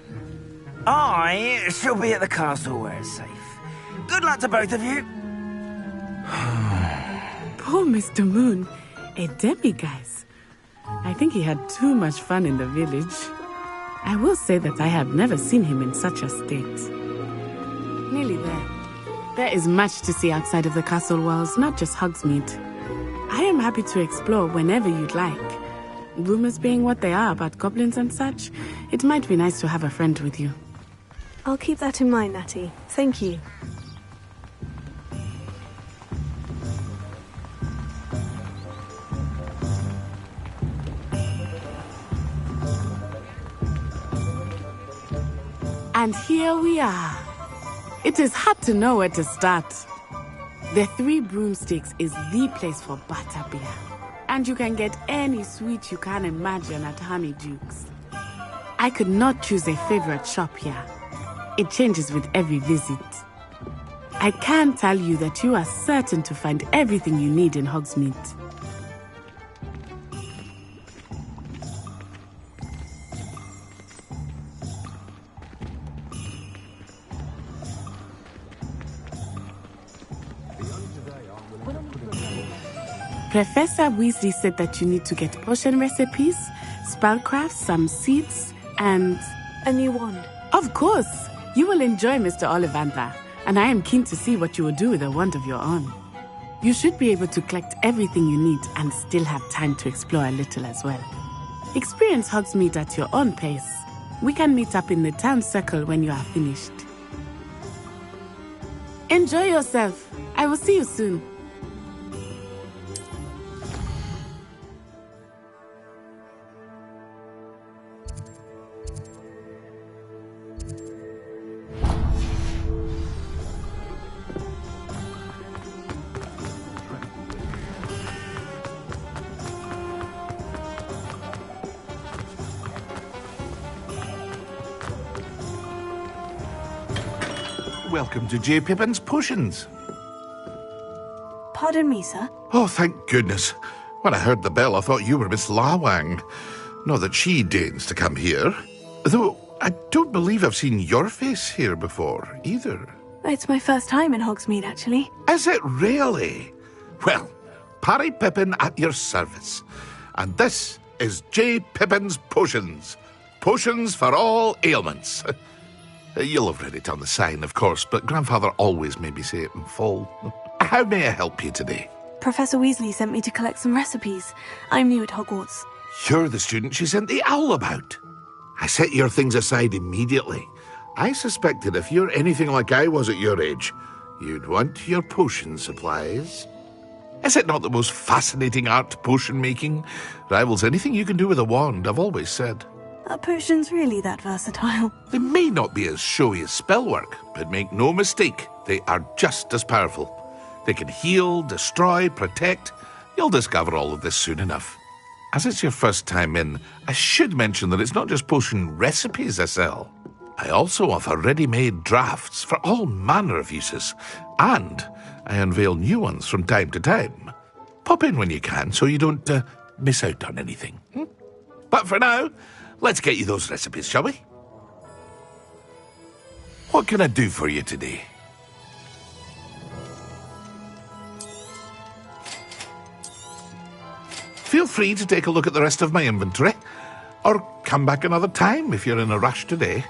I shall be at the castle where it's safe. Good luck to both of you. Poor Mr. Moon. A demiguise. I think he had too much fun in the village. I will say that I have never seen him in such a state. Nearly there. There is much to see outside of the castle walls, not just Hogsmeade. I am happy to explore whenever you'd like. Rumors being what they are about goblins and such, it might be nice to have a friend with you. I'll keep that in mind, Natty. Thank you. And here we are. It is hard to know where to start. The 3 Broomsticks is the place for butterbeer. And you can get any sweet you can imagine at Honeyduke's. I could not choose a favorite shop here. It changes with every visit. I can tell you that you are certain to find everything you need in Hogsmeade. Professor Weasley said that you need to get potion recipes, spellcraft, some seeds, and... a new wand. Of course! You will enjoy Mr. Ollivander, and I am keen to see what you will do with a wand of your own. You should be able to collect everything you need and still have time to explore a little as well. Experience Hogsmeade at your own pace. We can meet up in the town circle when you are finished. Enjoy yourself. I will see you soon. Welcome to J. Pippin's Potions. Pardon me, sir. Oh, thank goodness. When I heard the bell, I thought you were Miss Lawang. Not that she deigns to come here. Though I don't believe I've seen your face here before, either. It's my first time in Hogsmeade, actually. Is it really? Well, Parry Pippin at your service. And this is J. Pippin's Potions. Potions for all ailments. You'll have read it on the sign, of course, but Grandfather always made me say it in full. How may I help you today? Professor Weasley sent me to collect some recipes. I'm new at Hogwarts. You're the student she sent the owl about. I set your things aside immediately. I suspected if you're anything like I was at your age, you'd want your potion supplies. Is it not the most fascinating art, potion making? Rivals anything you can do with a wand, I've always said. Are potions really that versatile? They may not be as showy as spellwork, but make no mistake, they are just as powerful. They can heal, destroy, protect. You'll discover all of this soon enough. As it's your first time in, I should mention that it's not just potion recipes I sell. I also offer ready-made drafts for all manner of uses, and I unveil new ones from time to time. Pop in when you can so you don't miss out on anything. But for now, let's get you those recipes, shall we? What can I do for you today? Feel free to take a look at the rest of my inventory, or come back another time if you're in a rush today.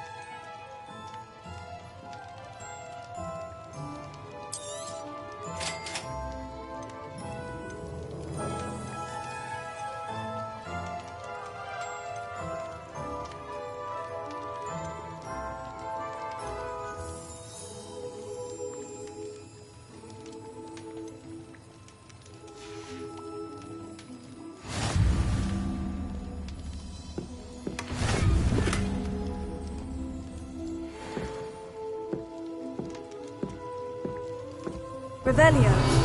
Revelio.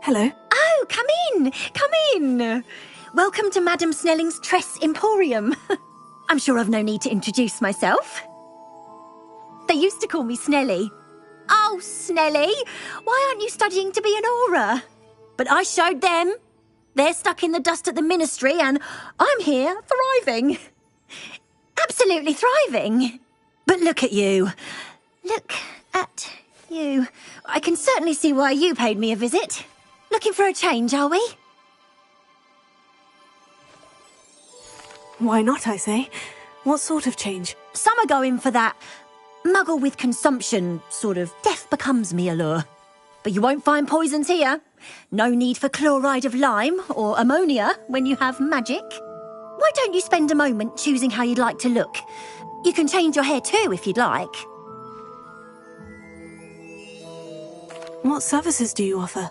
Hello. Oh, come in! Come in! Welcome to Madame Snelling's Tress Emporium. I'm sure I've no need to introduce myself. They used to call me Snelly. Oh, Snelly, why aren't you studying to be an aura? But I showed them. They're stuck in the dust at the ministry and I'm here thriving. Absolutely thriving. But look at you. Look at you. I can certainly see why you paid me a visit. Looking for a change, are we? Why not, I say? What sort of change? Some are going for that muggle with consumption, sort of death becomes me allure. But you won't find poisons here. No need for chloride of lime or ammonia when you have magic. Why don't you spend a moment choosing how you'd like to look? You can change your hair too if you'd like. What services do you offer?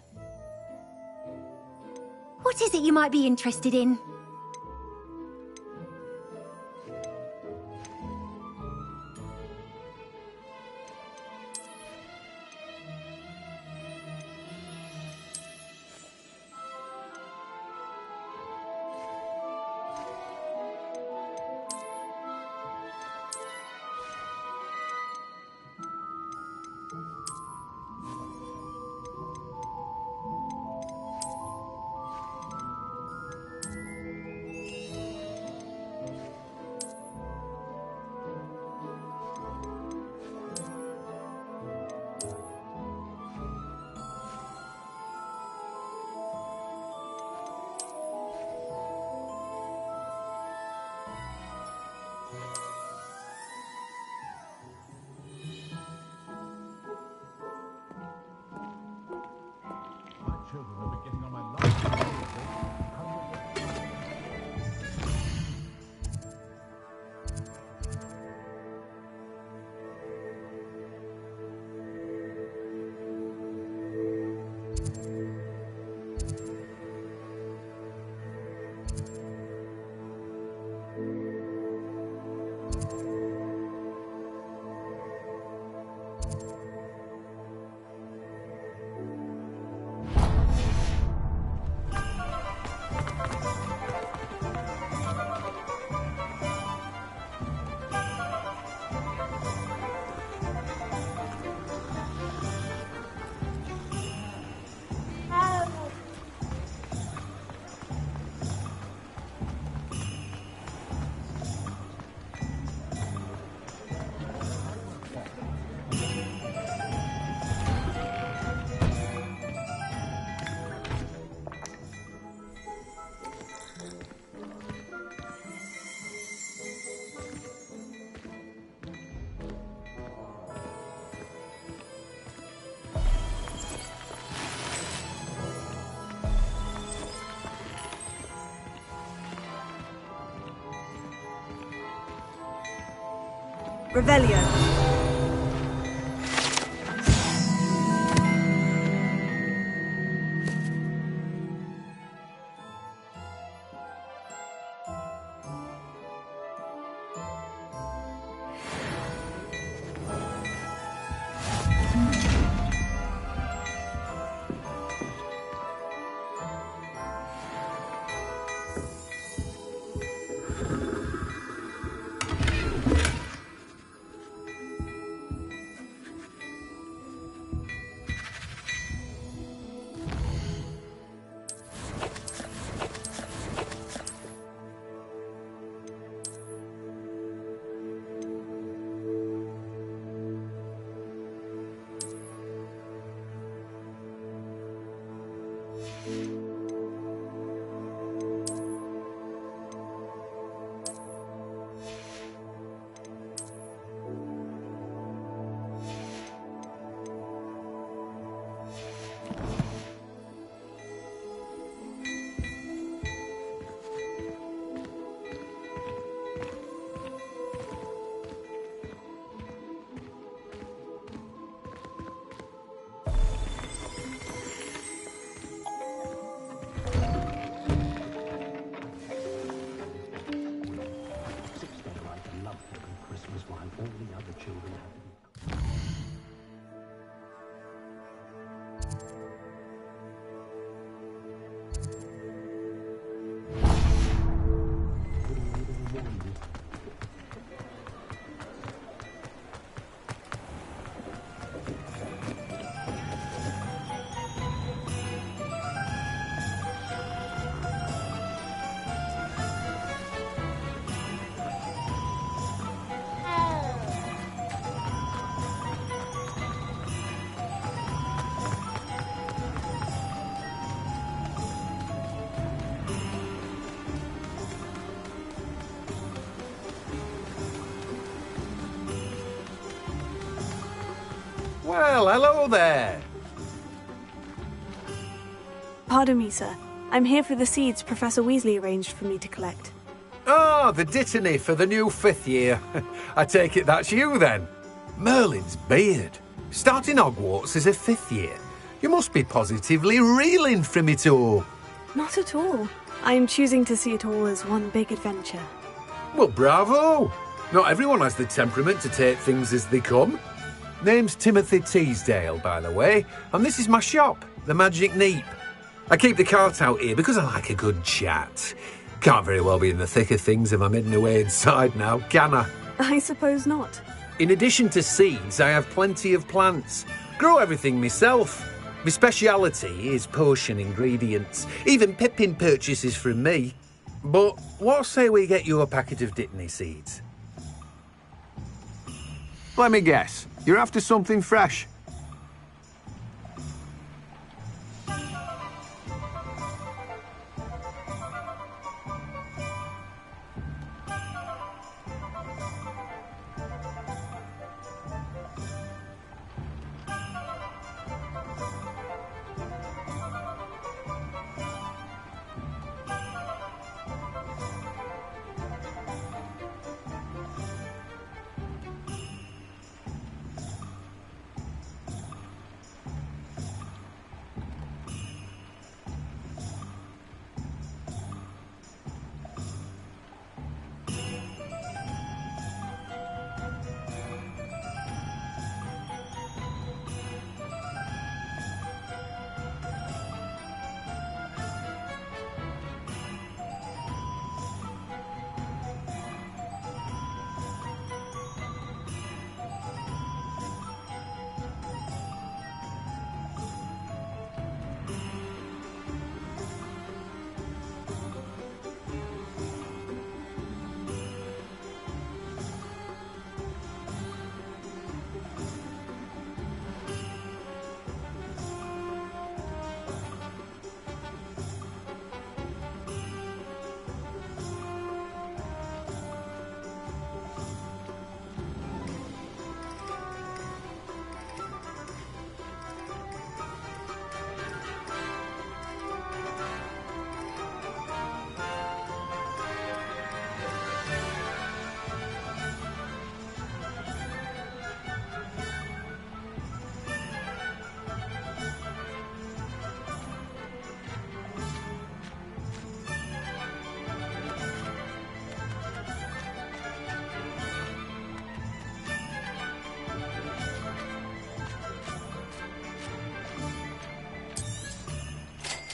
What is it you might be interested in? Revelio. other children. Well, hello there. Pardon me, sir. I'm here for the seeds Professor Weasley arranged for me to collect. Oh, the dittany for the new 5th year. I take it that's you then. Merlin's beard. Starting Hogwarts as a 5th year. You must be positively reeling from it all. Not at all. I'm choosing to see it all as one big adventure. Well, bravo. Not everyone has the temperament to take things as they come. Name's Timothy Teasdale, by the way, and this is my shop, the Magic Neep. I keep the cart out here because I like a good chat. Can't very well be in the thick of things if I'm hidden away inside now, can I? I suppose not. In addition to seeds, I have plenty of plants. Grow everything myself. My speciality is potion ingredients. Even Pippin purchases from me. But what say we get you a packet of dittany seeds? Let me guess. You're after something fresh.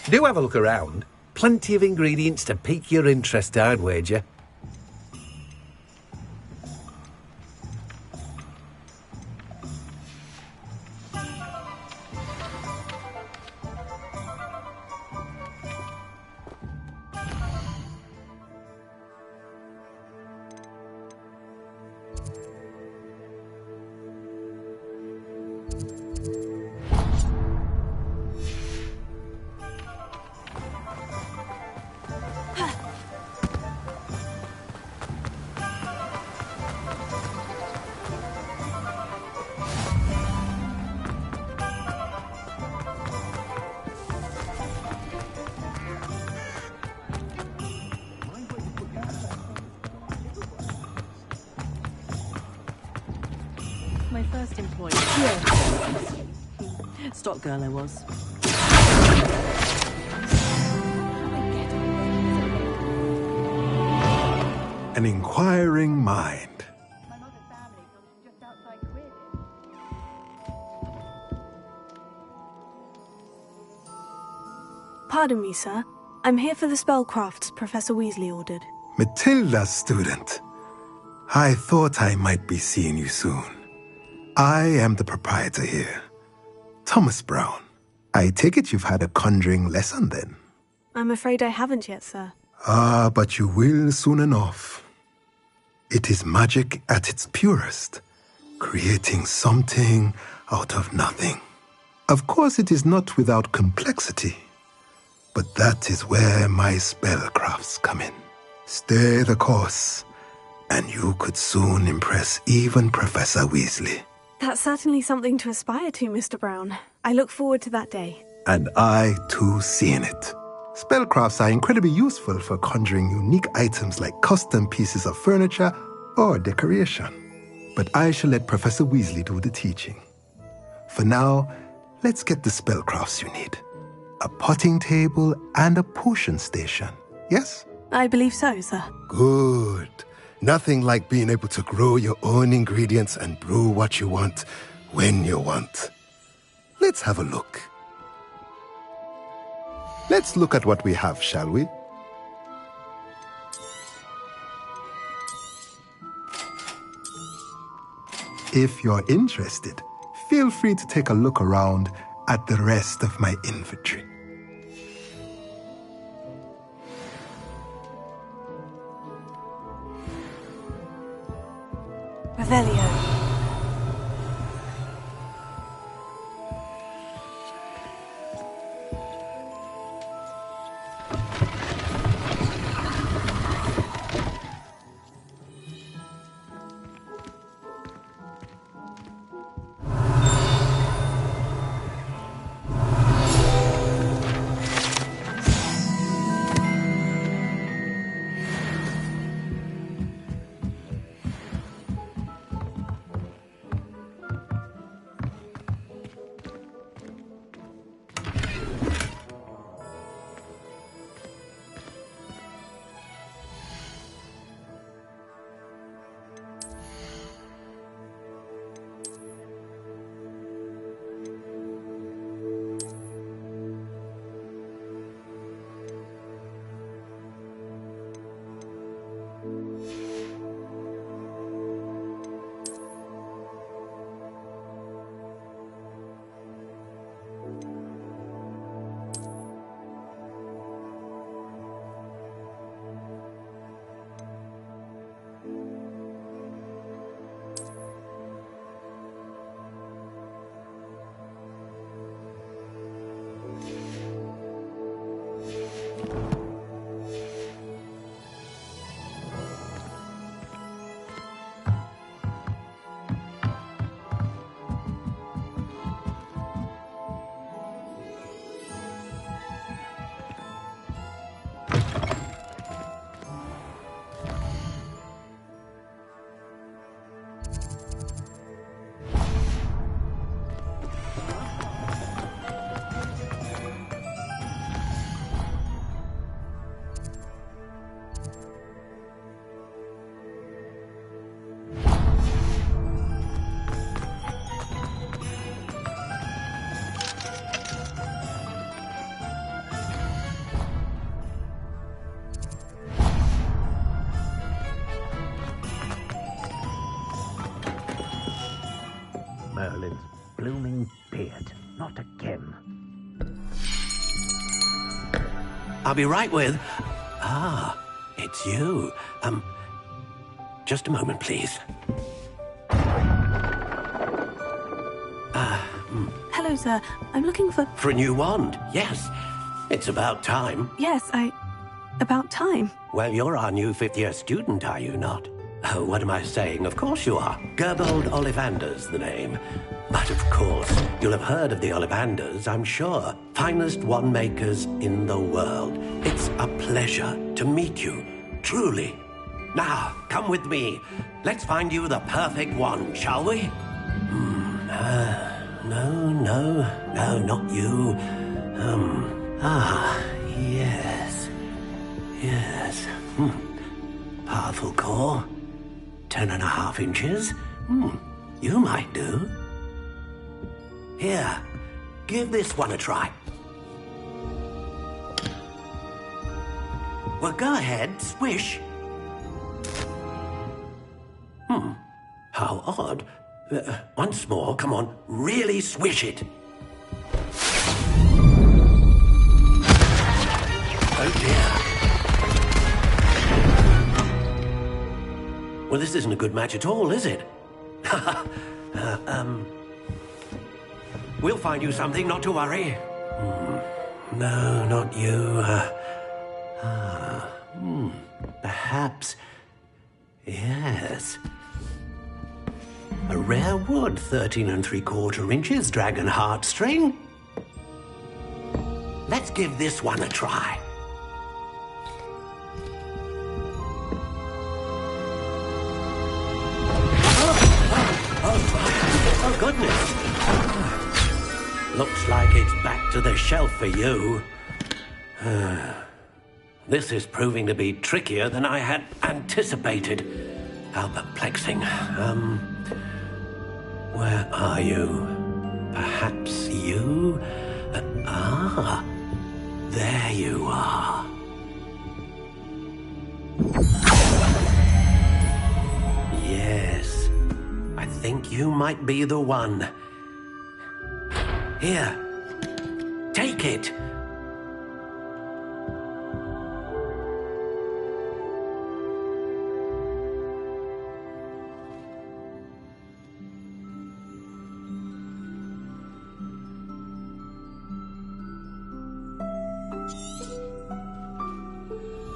Do have a look around. Plenty of ingredients to pique your interest, I'd wager. My first employee. Stock girl I was. An inquiring mind. Pardon me, sir. I'm here for the spellcrafts Professor Weasley ordered. Matilda's student. I thought I might be seeing you soon. I am the proprietor here, Thomas Brown. I take it you've had a conjuring lesson then? I'm afraid I haven't yet, sir. Ah, but you will soon enough. It is magic at its purest, creating something out of nothing. Of course, it is not without complexity, but that is where my spellcrafts come in. Stay the course, and you could soon impress even Professor Weasley. That's certainly something to aspire to, Mr. Brown. I look forward to that day. And I, too, seeing it. Spellcrafts are incredibly useful for conjuring unique items like custom pieces of furniture or decoration. But I shall let Professor Weasley do the teaching. For now, let's get the spellcrafts you need. A potting table and a potion station, yes? I believe so, sir. Good. Nothing like being able to grow your own ingredients and brew what you want, when you want. Let's have a look. Let's look at what we have, shall we? If you're interested, feel free to take a look around at the rest of my inventory. Revelio. Merlin's blooming beard. Not again. I'll be right with... Ah, it's you. Just a moment, please. Hello, sir. I'm looking for... For a new wand, yes. It's about time. Yes, About time. Well, you're our new fifth-year student, are you not? Oh, what am I saying? Of course you are. Gerbold Ollivander's the name. But of course, you'll have heard of the Ollivanders, I'm sure. Finest wand makers in the world. It's a pleasure to meet you, truly. Now, come with me. Let's find you the perfect wand, shall we? No, not you. Yes. Powerful core. 10.5 inches. You might do. Here, give this one a try. Well, go ahead, swish. How odd. Once more, come on, really swish it. Oh dear. Well, this isn't a good match at all, is it? We'll find you something, not to worry. No, not you. Perhaps. Yes. A rare wood, 13 3/4 inches, dragon heartstring. Let's give this one a try. Oh, goodness. Looks like it's back to the shelf for you. This is proving to be trickier than I had anticipated. How perplexing. Where are you? Perhaps you? There you are. Yes, I think you might be the one. Here, take it.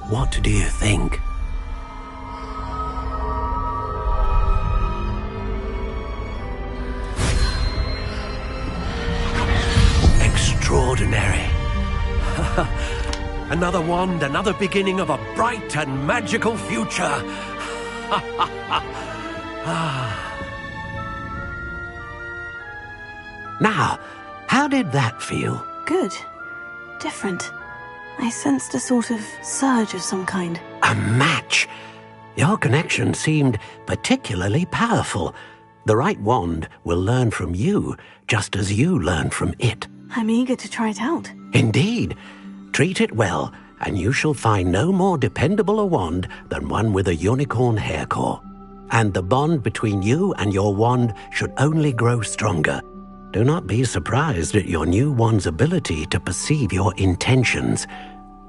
What do you think? Extraordinary. Another wand, another beginning of a bright and magical future. Now, how did that feel? Good. Different. I sensed a sort of surge of some kind. A match? Your connection seemed particularly powerful. The right wand will learn from you, just as you learn from it. I'm eager to try it out. Indeed. Treat it well, and you shall find no more dependable a wand than one with a unicorn hair core. And the bond between you and your wand should only grow stronger. Do not be surprised at your new wand's ability to perceive your intentions,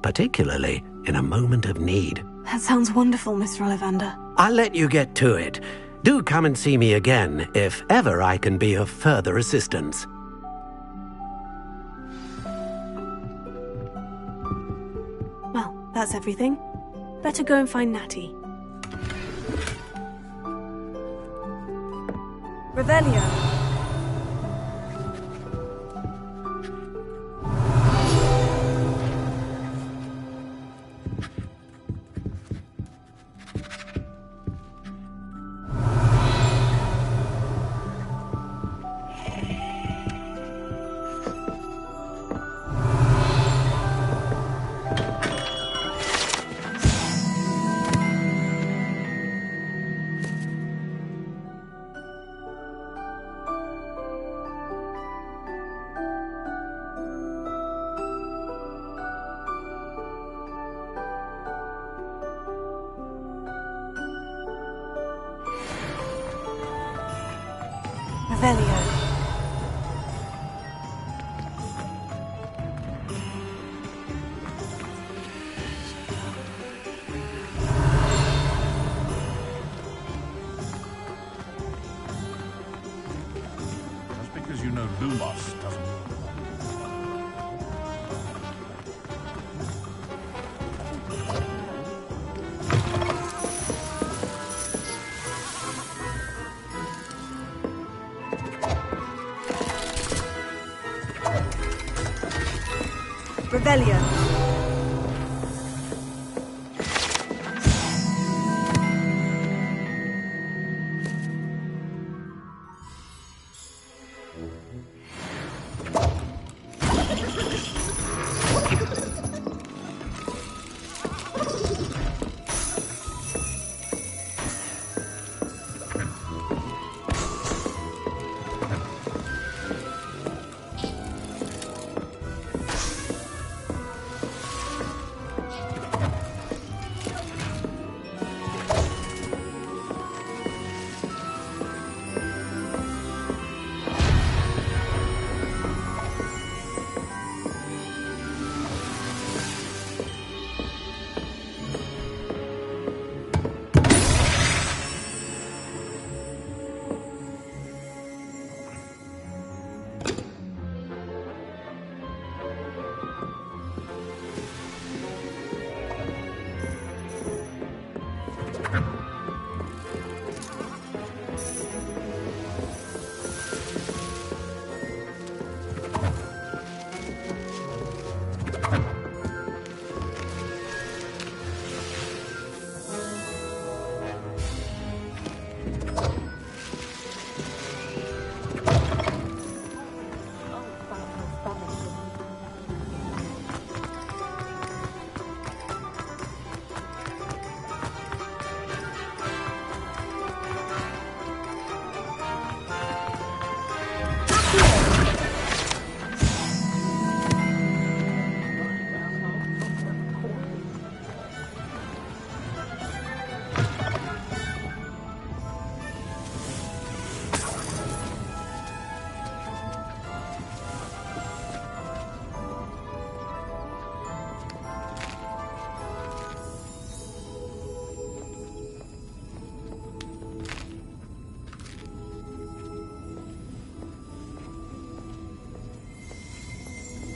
particularly in a moment of need. That sounds wonderful, Mr. Ollivander. I'll let you get to it. Do come and see me again if ever I can be of further assistance. Well, that's everything. Better go and find Natty. Revelio. Revelio. Just because you know Lumos doesn't mean... Revelio.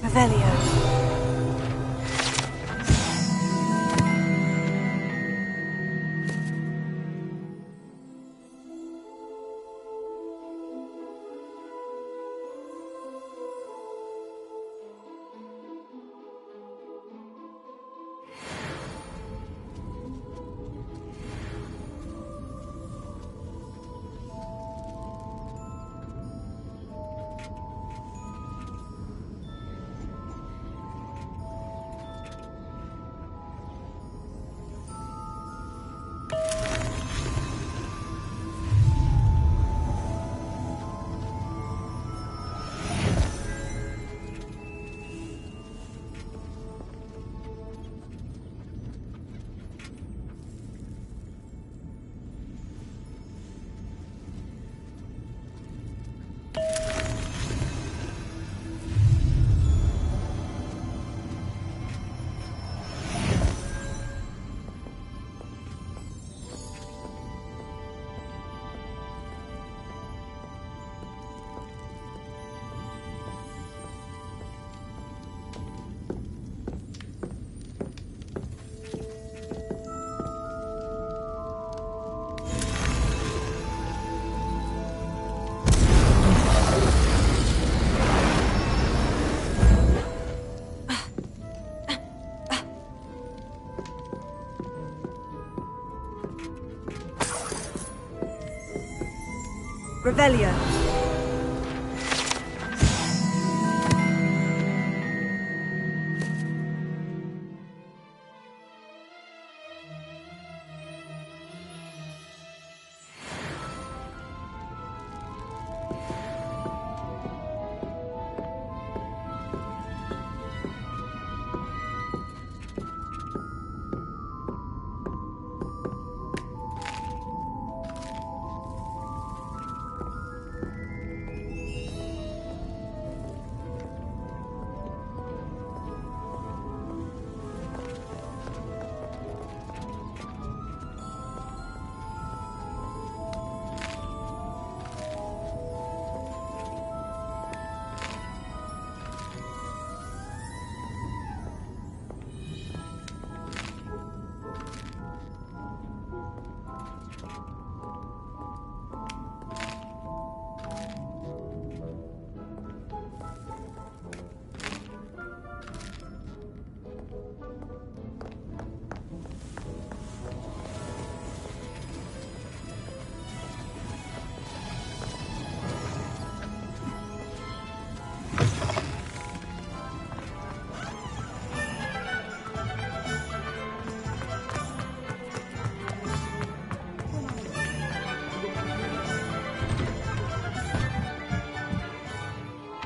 Revelio. Revelio.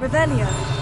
Revelio.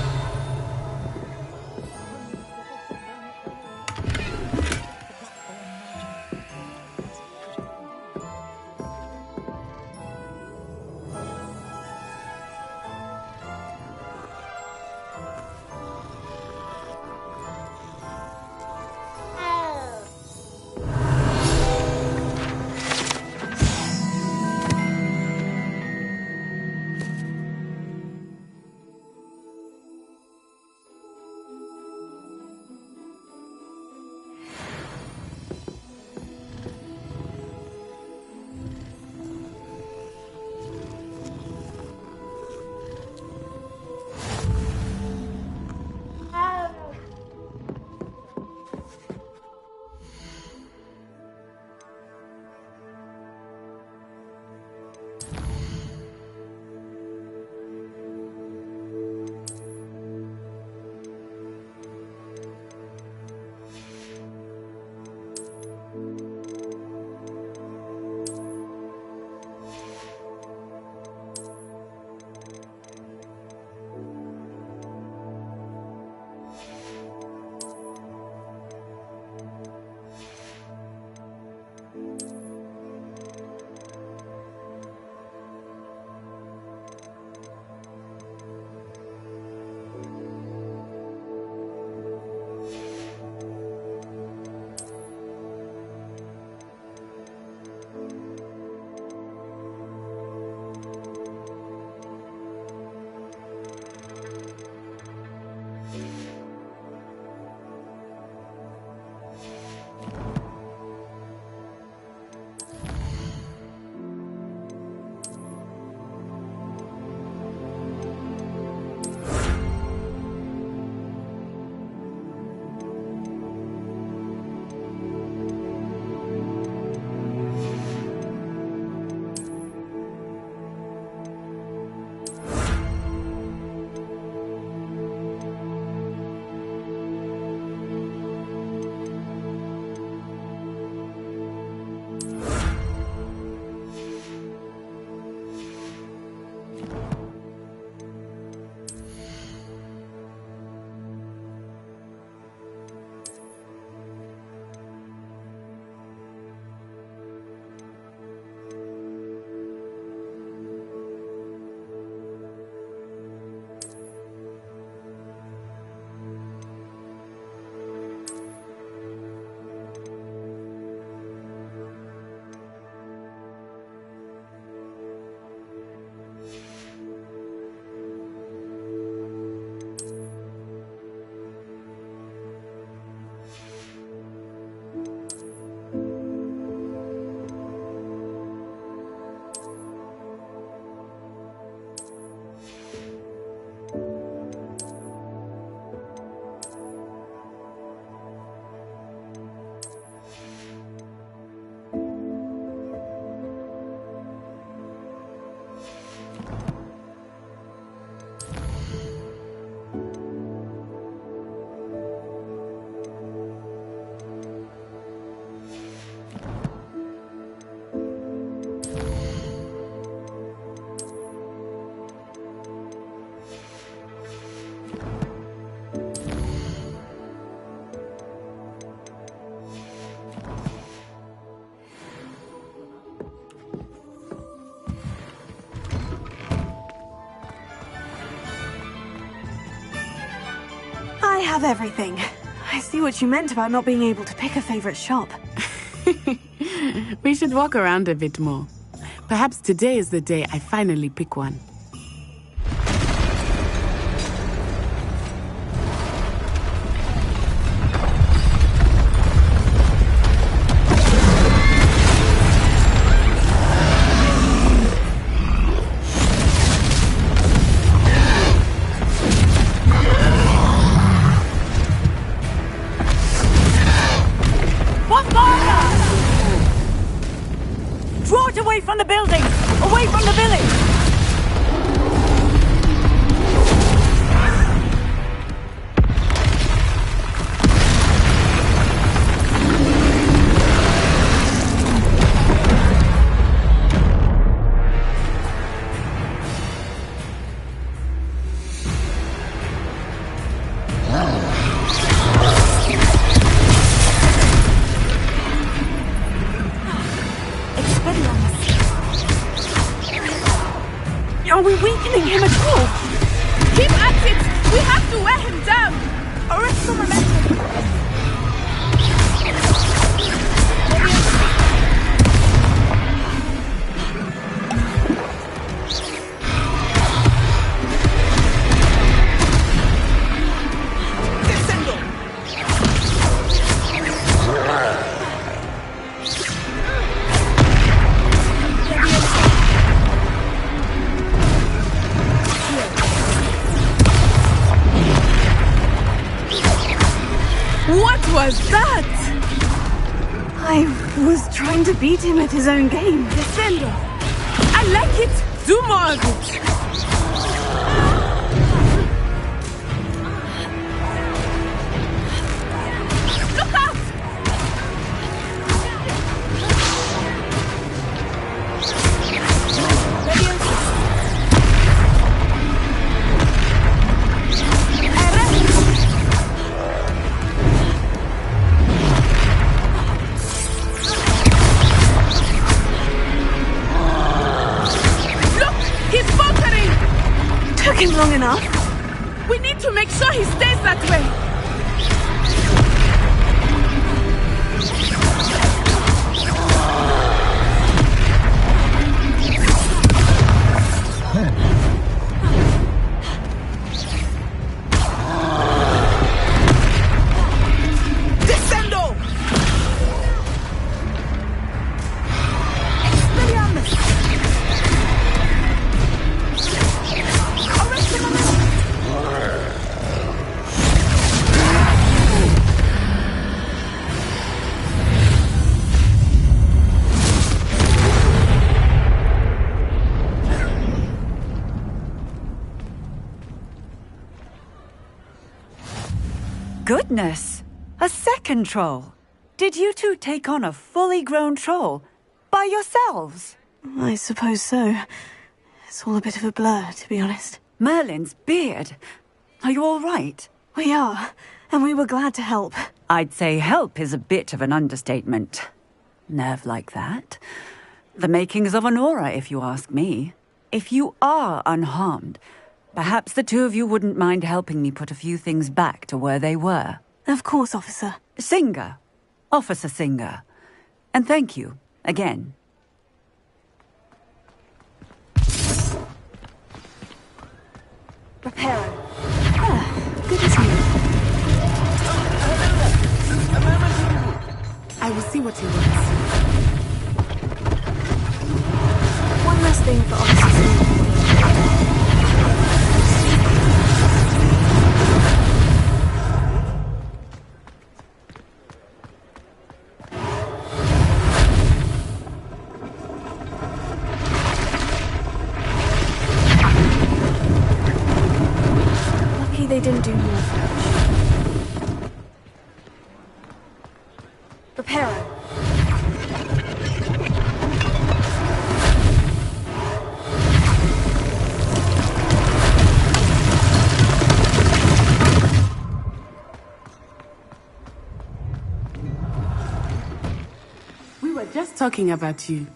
I have everything. I see what you meant about not being able to pick a favorite shop. We should walk around a bit more. Perhaps today is the day I finally pick one. Draw it away from the building! Away from the village! Are we weakening him at all? Keep at it! We have to wear him down! Arrest the momentum! What was that? I was trying to beat him at his own game. Descendo! I like it! Do more of it! Look out! Took him long enough. We need to make sure he stays that way. Descendo! Goodness! A second troll! Did you two take on a fully grown troll? By yourselves? I suppose so. It's all a bit of a blur, to be honest. Merlin's beard. Are you all right? We are, and we were glad to help. I'd say help is a bit of an understatement. Nerve like that. The makings of an aura, if you ask me. If you are unharmed, perhaps the two of you wouldn't mind helping me put a few things back to where they were. Of course, officer. Singer. Officer Singer. And thank you, again. Prepare. Good to see you. I will see what he wants. One last thing for Officer Singer. They didn't do more damage. Prepare. We were just talking about you.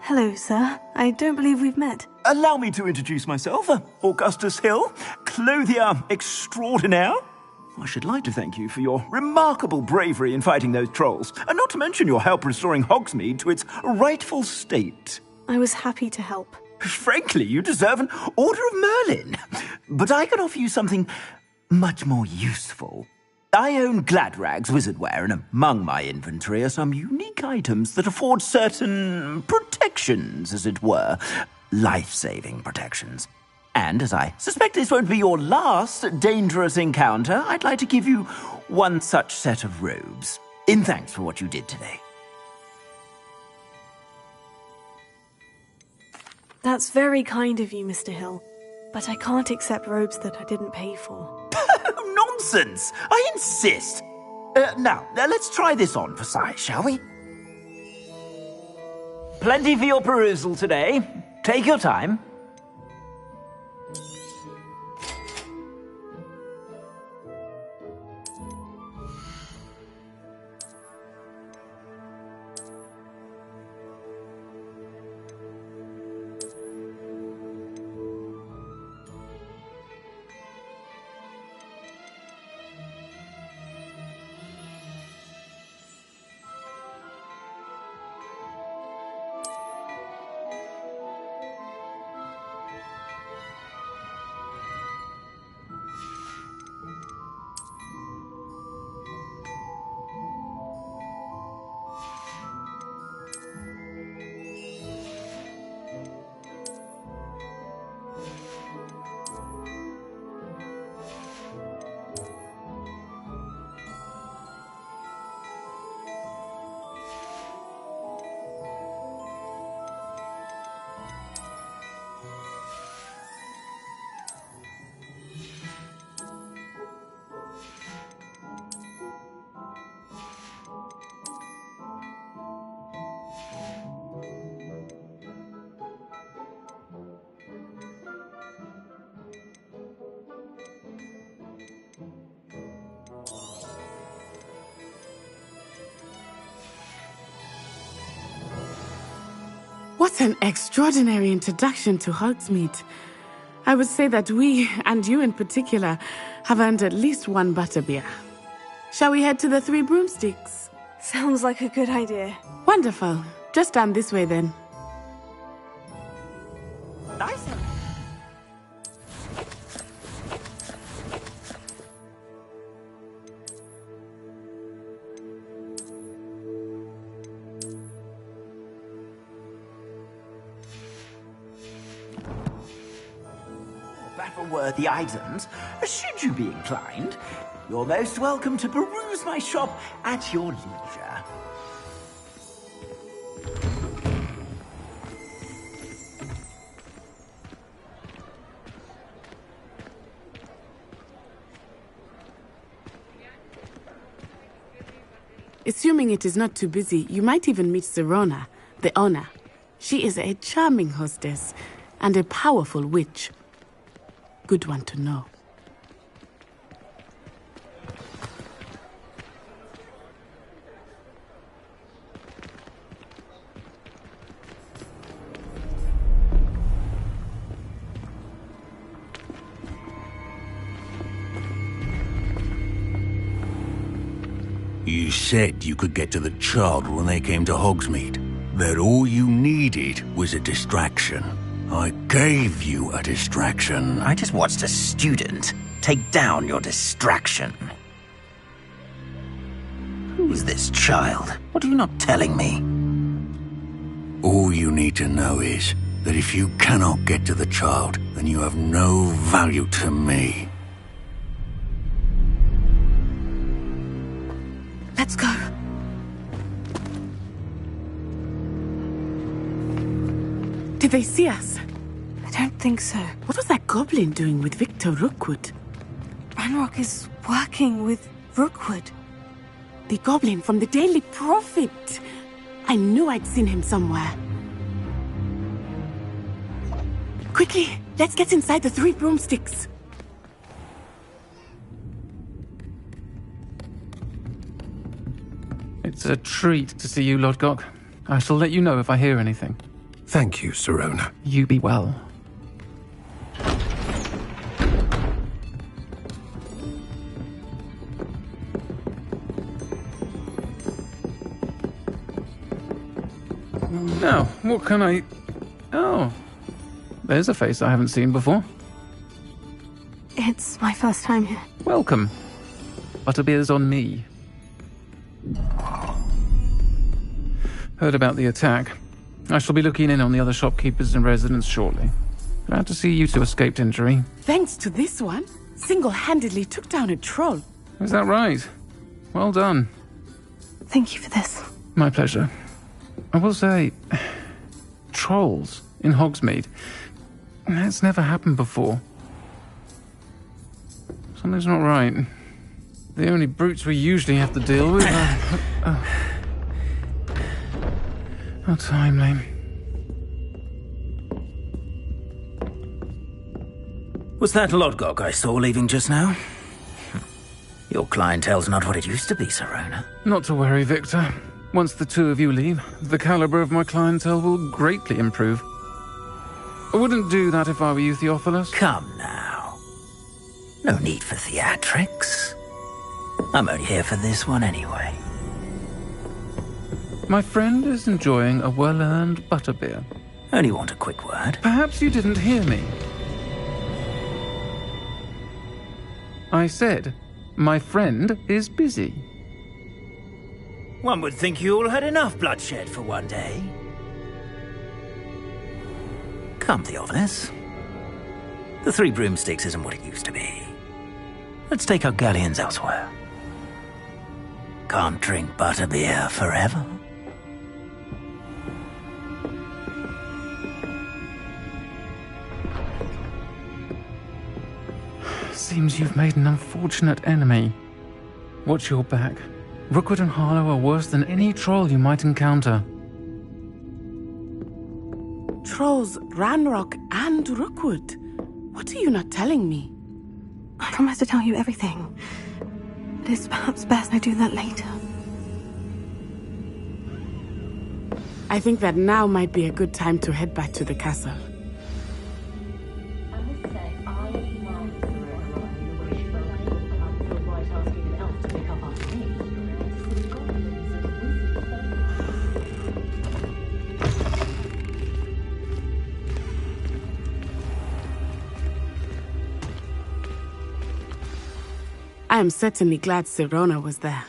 Hello, sir. I don't believe we've met. Allow me to introduce myself. Augustus Hill, clothier extraordinaire. I should like to thank you for your remarkable bravery in fighting those trolls, and not to mention your help restoring Hogsmeade to its rightful state. I was happy to help. Frankly, you deserve an Order of Merlin. But I can offer you something much more useful. I own Gladrag's wizardware, and among my inventory are some unique items that afford certain protections, as it were. Life-saving protections. And as I suspect this won't be your last dangerous encounter, I'd like to give you one such set of robes, in thanks for what you did today. That's very kind of you, Mr. Hill. But I can't accept robes that I didn't pay for. Nonsense! I insist! Now, let's try this on for size, shall we? Plenty for your perusal today. Take your time. What an extraordinary introduction to Hogsmeade. I would say that we, and you in particular, have earned at least one butterbeer. Shall we head to the Three Broomsticks? Sounds like a good idea. Wonderful. Just stand this way then. Nice. Battle-worthy items, should you be inclined. You're most welcome to peruse my shop at your leisure. Assuming it is not too busy, you might even meet Serona, the owner. She is a charming hostess and a powerful witch. Good one to know. You said you could get to the child when they came to Hogsmeade. That all you needed was a distraction. I gave you a distraction. I just watched a student take down your distraction. Who's this child? What are you not telling me? All you need to know is that if you cannot get to the child, then you have no value to me. Let's go. Did they see us? I don't think so. What was that goblin doing with Victor Rookwood? Ranrock is working with Rookwood. The goblin from the Daily Prophet. I knew I'd seen him somewhere. Quickly, let's get inside the Three Broomsticks. It's a treat to see you, Lodgok. I shall let you know if I hear anything. Thank you, Sirona. You be well. Now, what can I... Oh, there's a face I haven't seen before. It's my first time here. Welcome. Butterbeer's on me. Heard about the attack. I shall be looking in on the other shopkeepers and residents shortly. Glad to see you two escaped injury. Thanks to this one, single-handedly took down a troll. Is that right? Well done. Thank you for this. My pleasure. I will say, trolls in Hogsmeade. That's never happened before. Something's not right. The only brutes we usually have to deal with are... How timely. Was that Lodgok I saw leaving just now? Your clientele's not what it used to be, Sirona. Not to worry, Victor. Once the two of you leave, the caliber of my clientele will greatly improve. I wouldn't do that if I were you, Theophilus. Come now. No need for theatrics. I'm only here for this one anyway. My friend is enjoying a well-earned butterbeer. Only want a quick word. Perhaps you didn't hear me. I said, my friend is busy. One would think you all had enough bloodshed for one day. Come, Theophilus. The Three Broomsticks isn't what it used to be. Let's take our galleons elsewhere. Can't drink butterbeer forever. Seems you've made an unfortunate enemy. Watch your back. Rookwood and Harlow are worse than any troll you might encounter. Trolls, Ranrock, and Rookwood. What are you not telling me? I promise to tell you everything. But it's perhaps best I do that later. I think that now might be a good time to head back to the castle. I am certainly glad Sirona was there.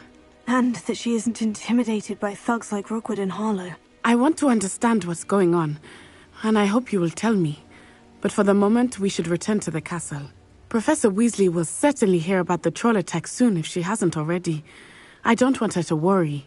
And that she isn't intimidated by thugs like Rookwood and Harlow. I want to understand what's going on, and I hope you will tell me. But for the moment, we should return to the castle. Professor Weasley will certainly hear about the troll attack soon if she hasn't already. I don't want her to worry.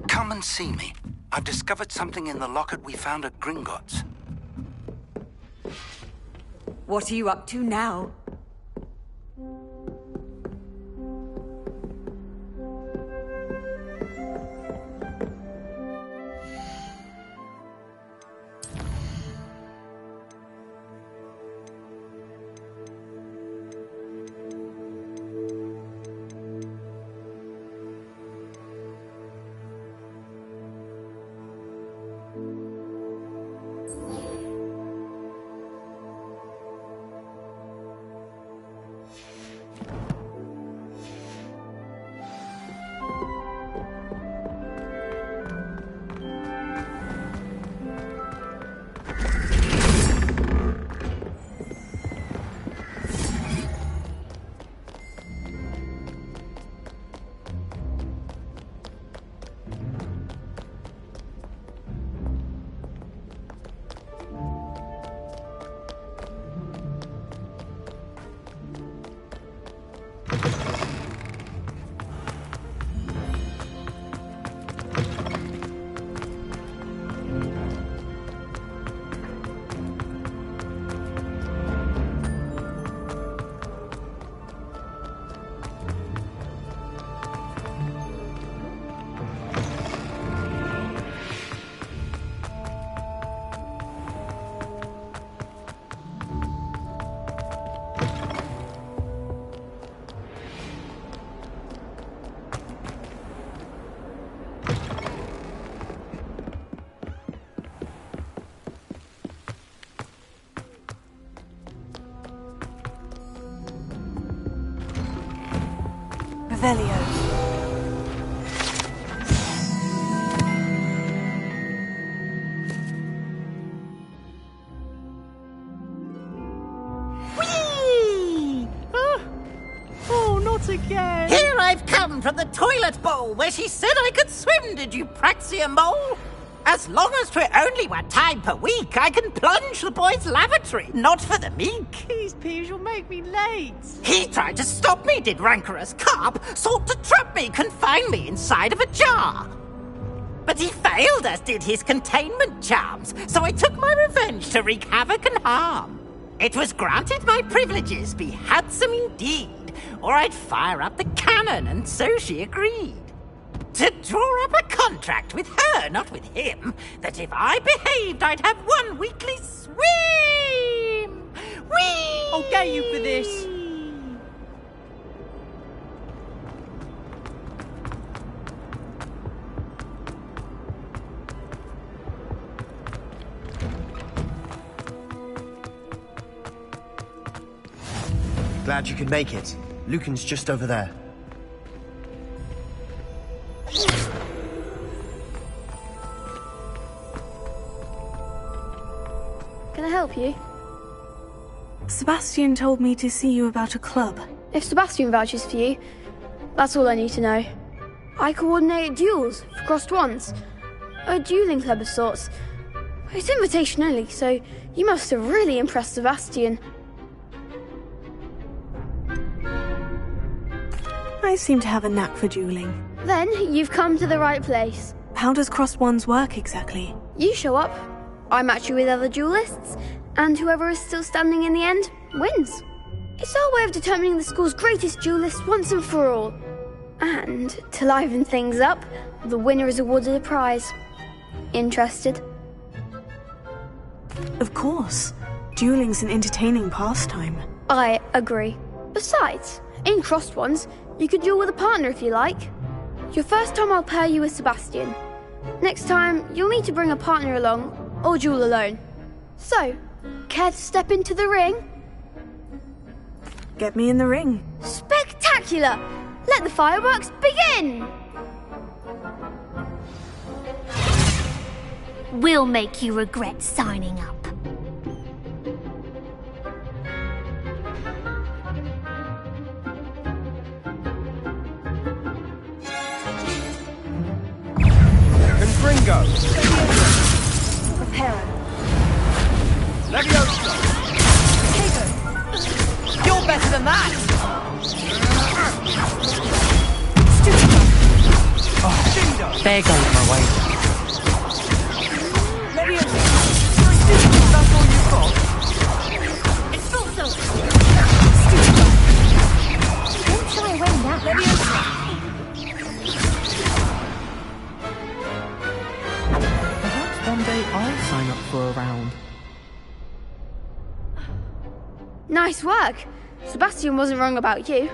Come and see me. I've discovered something in the locket we found at Gringotts. What are you up to now? Revelio. Whee! Oh, not again! Here I've come from the toilet bowl where she said I could swim, did you Praxia mole? As long as 'twere only one time per week, I can plunge the boy's lavatory, not for the meek. These peas will make me late. He tried to stop me, did rancorous carp, sought to trap me, confine me inside of a jar. But he failed, as did his containment charms, so I took my revenge to wreak havoc and harm. It was granted my privileges be handsome indeed, or I'd fire up the cannon, and so she agreed. To draw up a contract with her, not with him, that if I behaved, I'd have one weekly swim! Whee! I'll get you for this. Glad you could make it. Lucan's just over there. Can I help you? Sebastian told me to see you about a club. If Sebastian vouches for you, that's all I need to know. I coordinate duels for crossed ones. A dueling club of sorts. It's invitation only, so you must have really impressed Sebastian. I seem to have a knack for dueling. Then you've come to the right place. How does crossed ones work exactly? You show up, I match you with other duelists, and whoever is still standing in the end wins. It's our way of determining the school's greatest duelist once and for all. And to liven things up, the winner is awarded a prize. Interested? Of course. Dueling's an entertaining pastime. I agree. Besides, in crossed ones, you could duel with a partner if you like. Your first time I'll pair you with Sebastian. Next time, you'll need to bring a partner along, or duel alone. So, care to step into the ring? Get me in the ring. Spectacular! Let the fireworks begin! We'll make you regret signing up. Confringo! Prepare. Levioso! You're better than that! There goes my way. Levioso! That's all you've got? Expulso! Don't shy away now. Levioso! Perhaps one day I'll sign up for a round. Nice work. Sebastian wasn't wrong about you.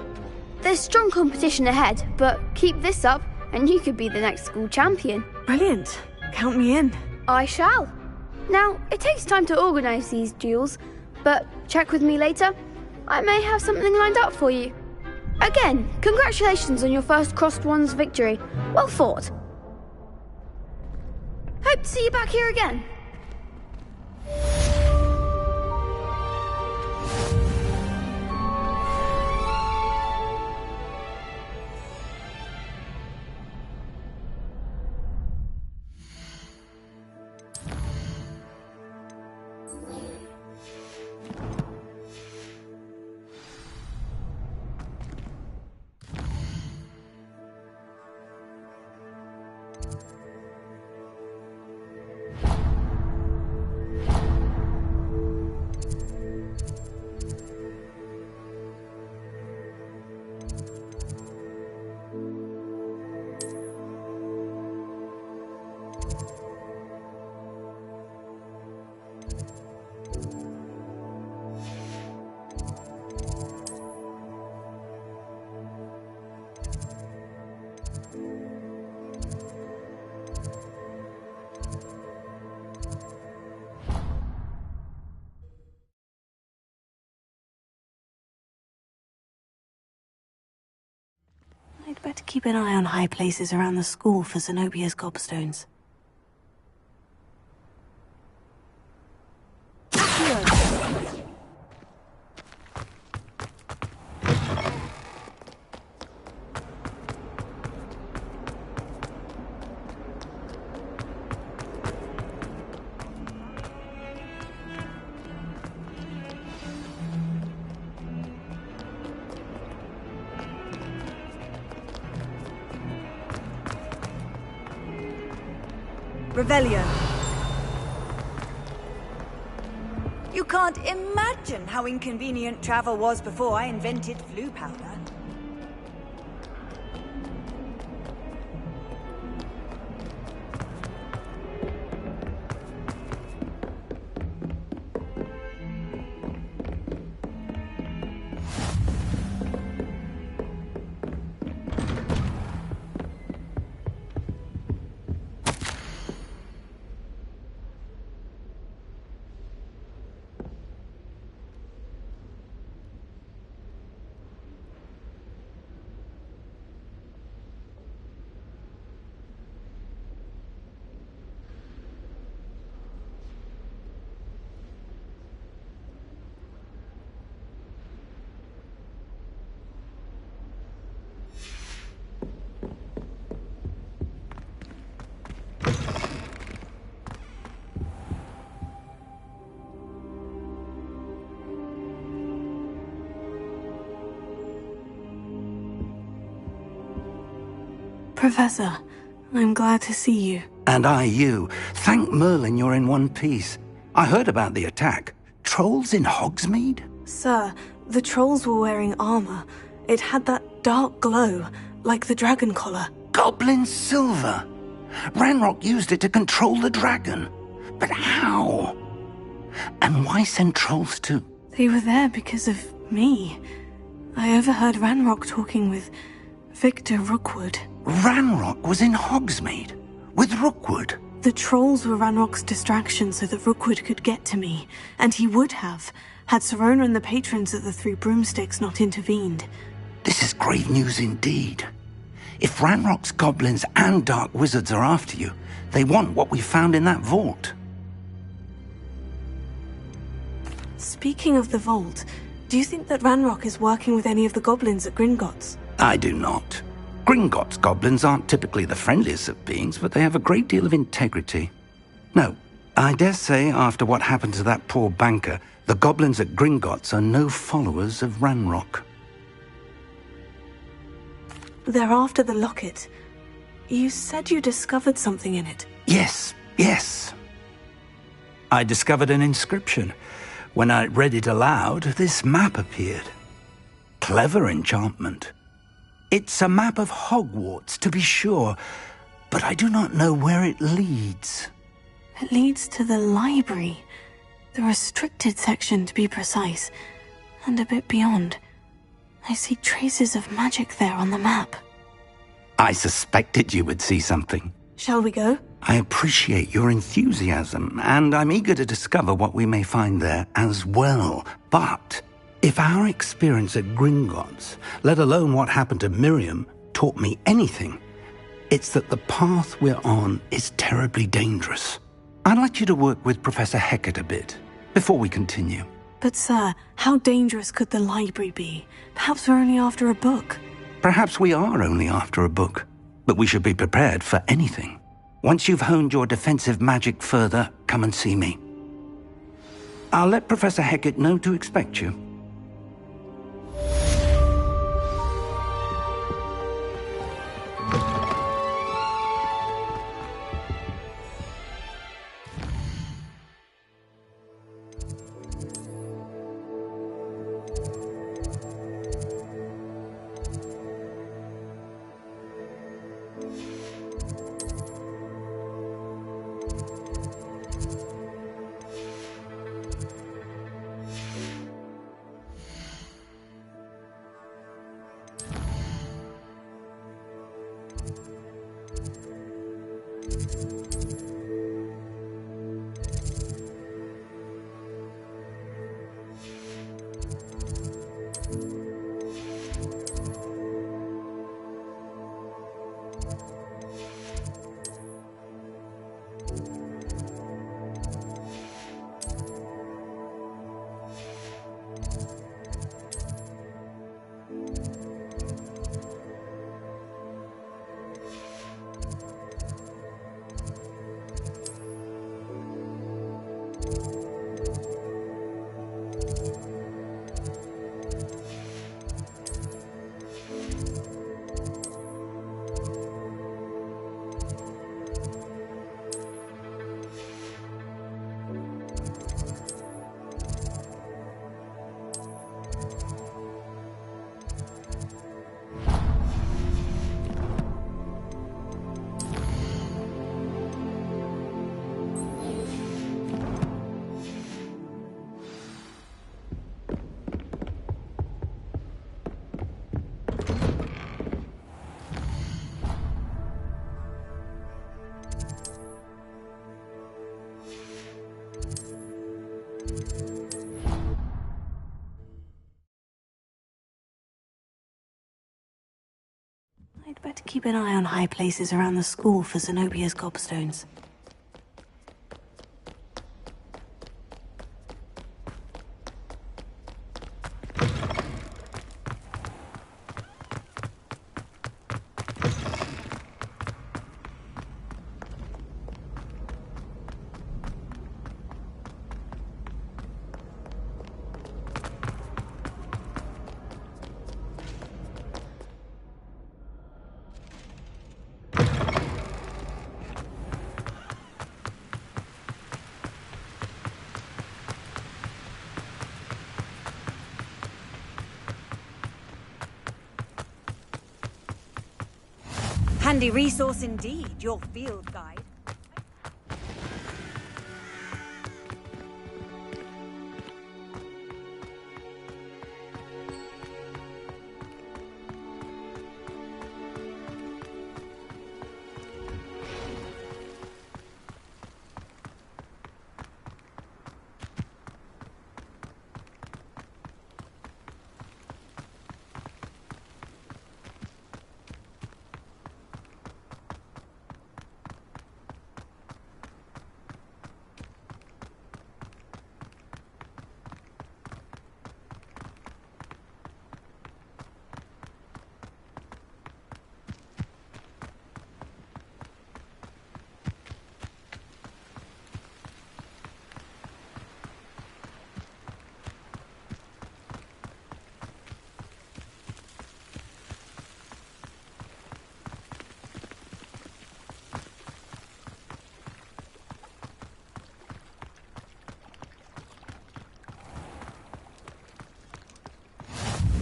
There's strong competition ahead, but keep this up and you could be the next school champion. Brilliant. Count me in. I shall. Now, it takes time to organise these duels, but check with me later. I may have something lined up for you. Again, congratulations on your first Crossed Wands victory. Well fought. Hope to see you back here again. I'd better keep an eye on high places around the school for Zenobia's gobstones. Revelio. You can't imagine how inconvenient travel was before I invented flu powder. Professor, I'm glad to see you. And I you. Thank Merlin you're in one piece. I heard about the attack. Trolls in Hogsmeade? Sir, the trolls were wearing armor. It had that dark glow, like the dragon collar. Goblin silver! Ranrock used it to control the dragon. But how? And why send trolls too? They were there because of me. I overheard Ranrock talking with Victor Rookwood. Ranrock was in Hogsmeade? With Rookwood? The trolls were Ranrock's distraction so that Rookwood could get to me. And he would have, had Serona and the patrons at the Three Broomsticks not intervened. This is grave news indeed. If Ranrock's goblins and dark wizards are after you, they want what we found in that vault. Speaking of the vault, do you think that Ranrock is working with any of the goblins at Gringotts? I do not. Gringotts goblins aren't typically the friendliest of beings, but they have a great deal of integrity. No, I dare say after what happened to that poor banker, the goblins at Gringotts are no followers of Ranrock. They're after the locket. You said you discovered something in it. Yes. I discovered an inscription. When I read it aloud, this map appeared. Clever enchantment. It's a map of Hogwarts, to be sure, but I do not know where it leads. It leads to the library. The restricted section, to be precise, and a bit beyond. I see traces of magic there on the map. I suspected you would see something. Shall we go? I appreciate your enthusiasm, and I'm eager to discover what we may find there as well. But if our experience at Gringotts, let alone what happened to Miriam, taught me anything, it's that the path we're on is terribly dangerous. I'd like you to work with Professor Hecat a bit before we continue. But sir, how dangerous could the library be? Perhaps we're only after a book. Perhaps we are only after a book, but we should be prepared for anything. Once you've honed your defensive magic further, come and see me. I'll let Professor Hecat know to expect you. I'd better keep an eye on high places around the school for Zenobia's gobstones. Handy resource indeed, your field guide.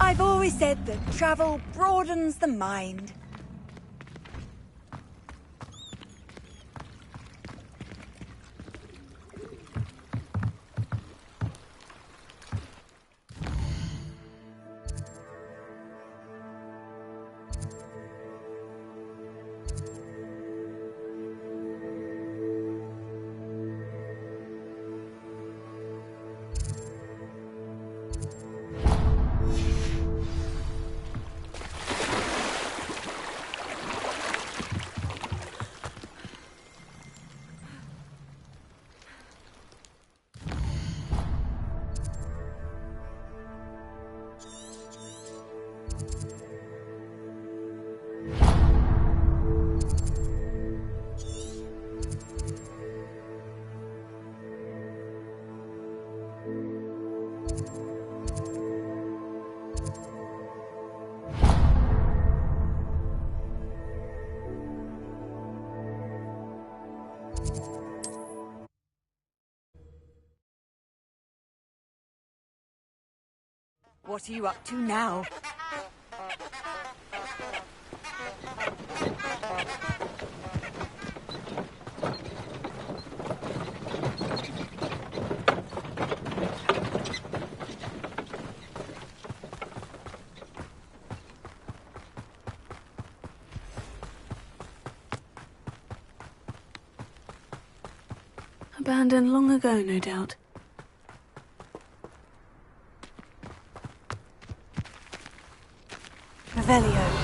I've always said that travel broadens the mind. What are you up to now? Abandoned long ago, no doubt. Revelio.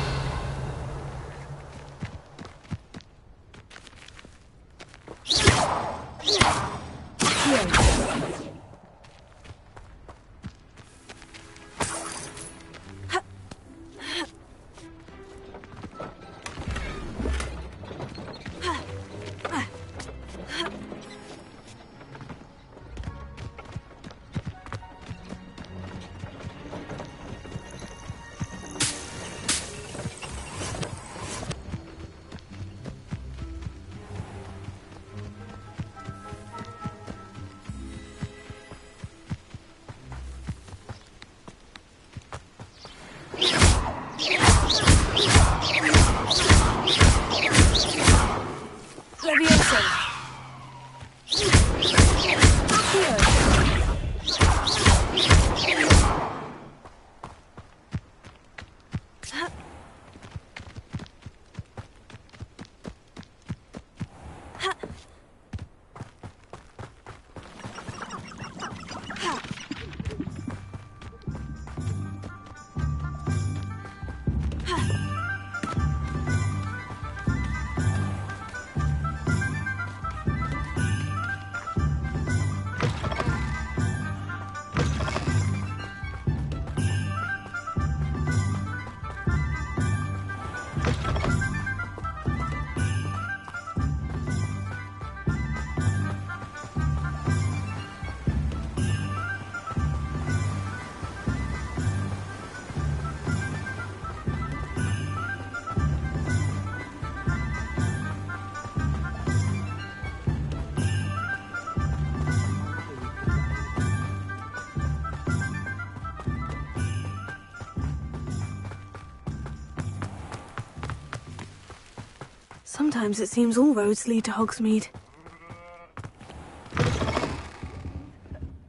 Sometimes it seems all roads lead to Hogsmeade.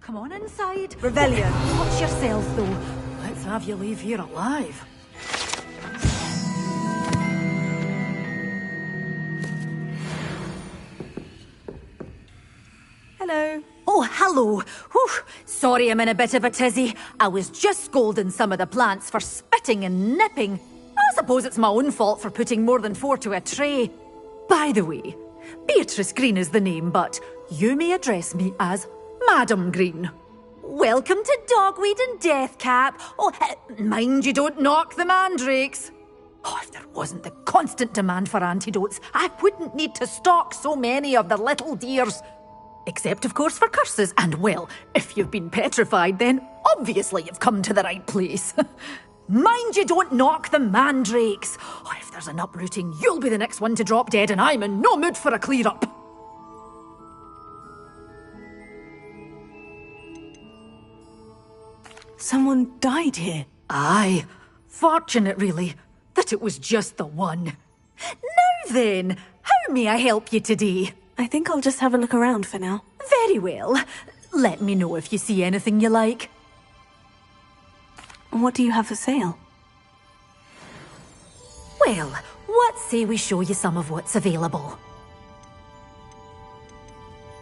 Come on inside. Revelio, watch yourself though. Let's have you leave here alive. Hello. Oh, hello. Whew. Sorry I'm in a bit of a tizzy. I was just scolding some of the plants for spitting and nipping. I suppose it's my own fault for putting more than 4 to a tray. By the way, Beatrice Green is the name, but you may address me as Madam Green. Welcome to Dogweed and Deathcap. Oh, mind you don't knock the mandrakes. Oh, if there wasn't the constant demand for antidotes, I wouldn't need to stock so many of the little dears. Except, of course, for curses. And, well, if you've been petrified, then obviously you've come to the right place. Mind you don't knock the mandrakes. Oh, if there's an uprooting, you'll be the next one to drop dead, and I'm in no mood for a clear-up. Someone died here. Aye. Fortunate, really, that it was just the one. Now then, how may I help you today? I think I'll just have a look around for now. Very well. Let me know if you see anything you like. What do you have for sale? Well, what say we show you some of what's available?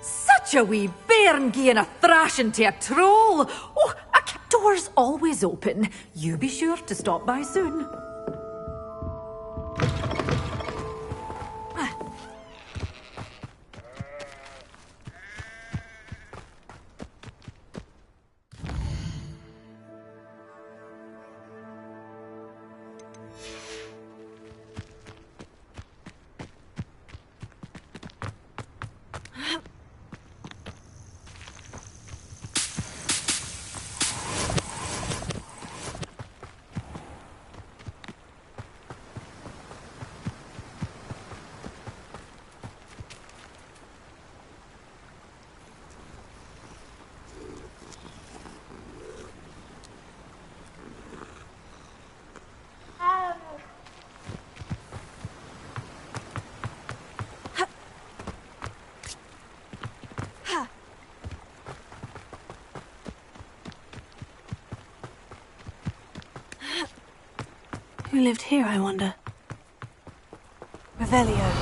Such a wee bairn gieing a thrashing to a troll! Oh, a door's always open. You be sure to stop by soon. Who lived here, I wonder? Revelio.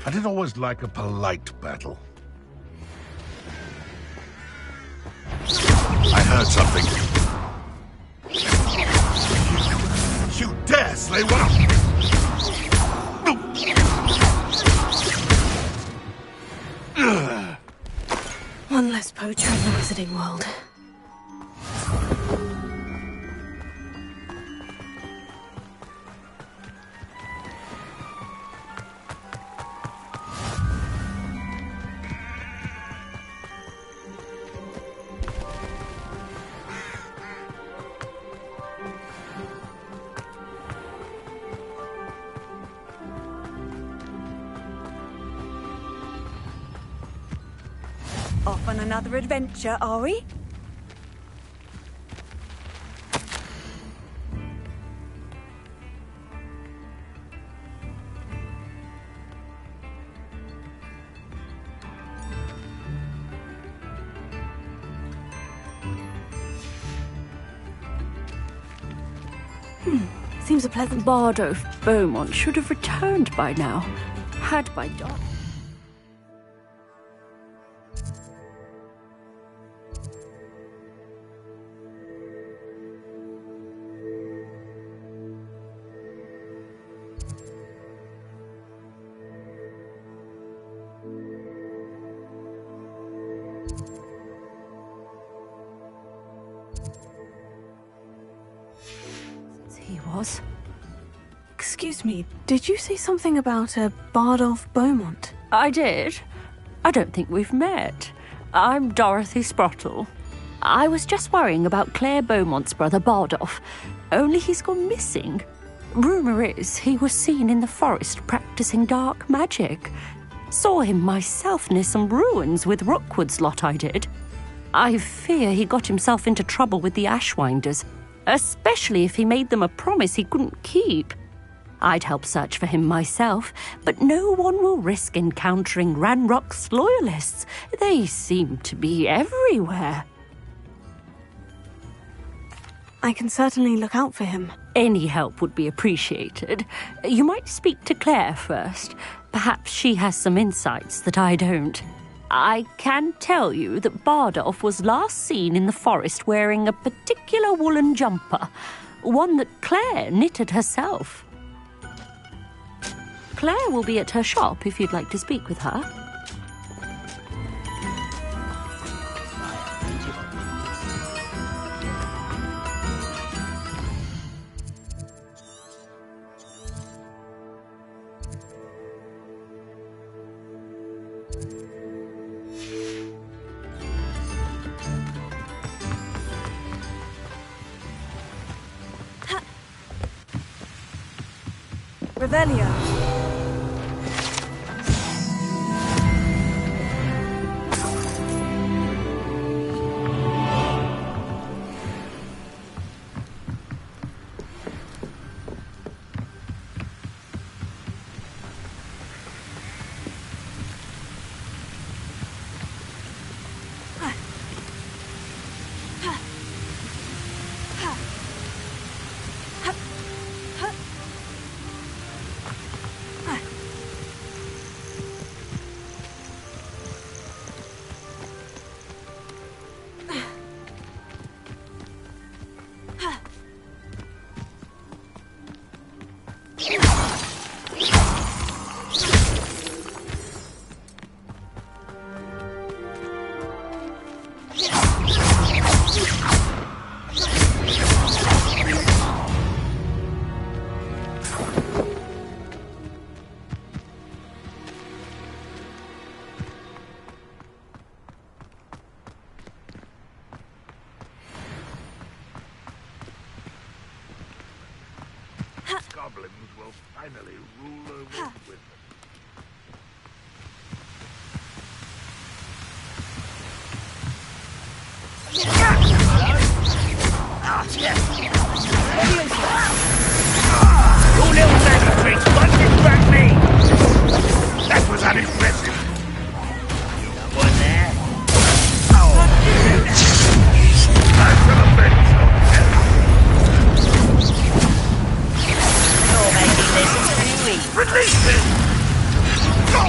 I did always like a polite battle. I heard something. You dare slay one One less poacher in the wizarding world. Off on another adventure, are we? Seems a pleasant... Bardolph Beaumont should have returned by now, had by dawn. He was. Excuse me, did you say something about a Bardolph Beaumont? I did. I don't think we've met. I'm Dorothy Sprottle. I was just worrying about Claire Beaumont's brother Bardolph, only he's gone missing. Rumour is he was seen in the forest practicing dark magic. Saw him myself near some ruins with Rookwood's lot I did. I fear he got himself into trouble with the Ashwinders, especially if he made them a promise he couldn't keep. I'd help search for him myself, but no one will risk encountering Ranrock's loyalists. They seem to be everywhere. I can certainly look out for him. Any help would be appreciated. You might speak to Claire first. Perhaps she has some insights that I don't. I can tell you that Bardolph was last seen in the forest wearing a particular woolen jumper, one that Claire knitted herself. Claire will be at her shop if you'd like to speak with her. Revelio. Goblins will finally rule the world with them. Your little magic tricks won't distract me! That was unimpressive. One there. Release him! Go!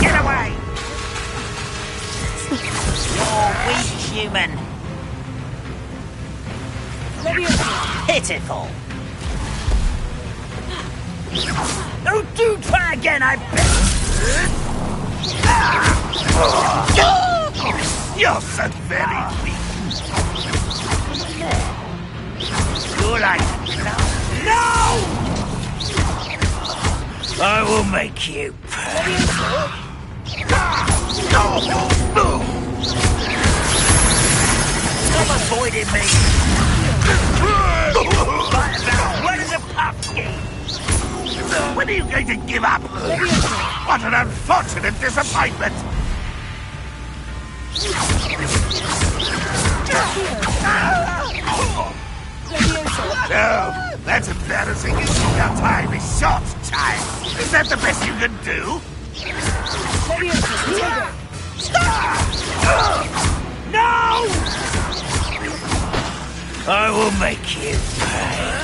Get away! You're weak, human. Pitiful. Oh, do try again, I bet. You're so very weak. You're like no! I will make you pay. Stop avoiding me. Right about when is a pumpkin? When are you going to give up? What an unfortunate disappointment! Oh, that's embarrassing. Your time is short, child. Is that the best you can do? No! I will make you pay.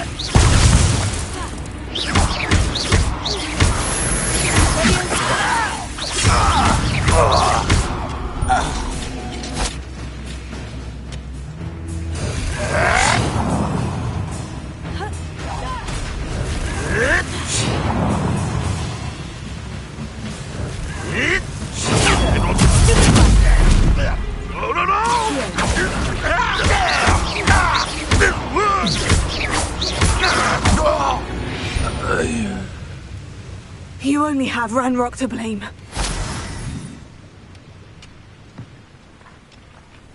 You only have Ranrock to blame.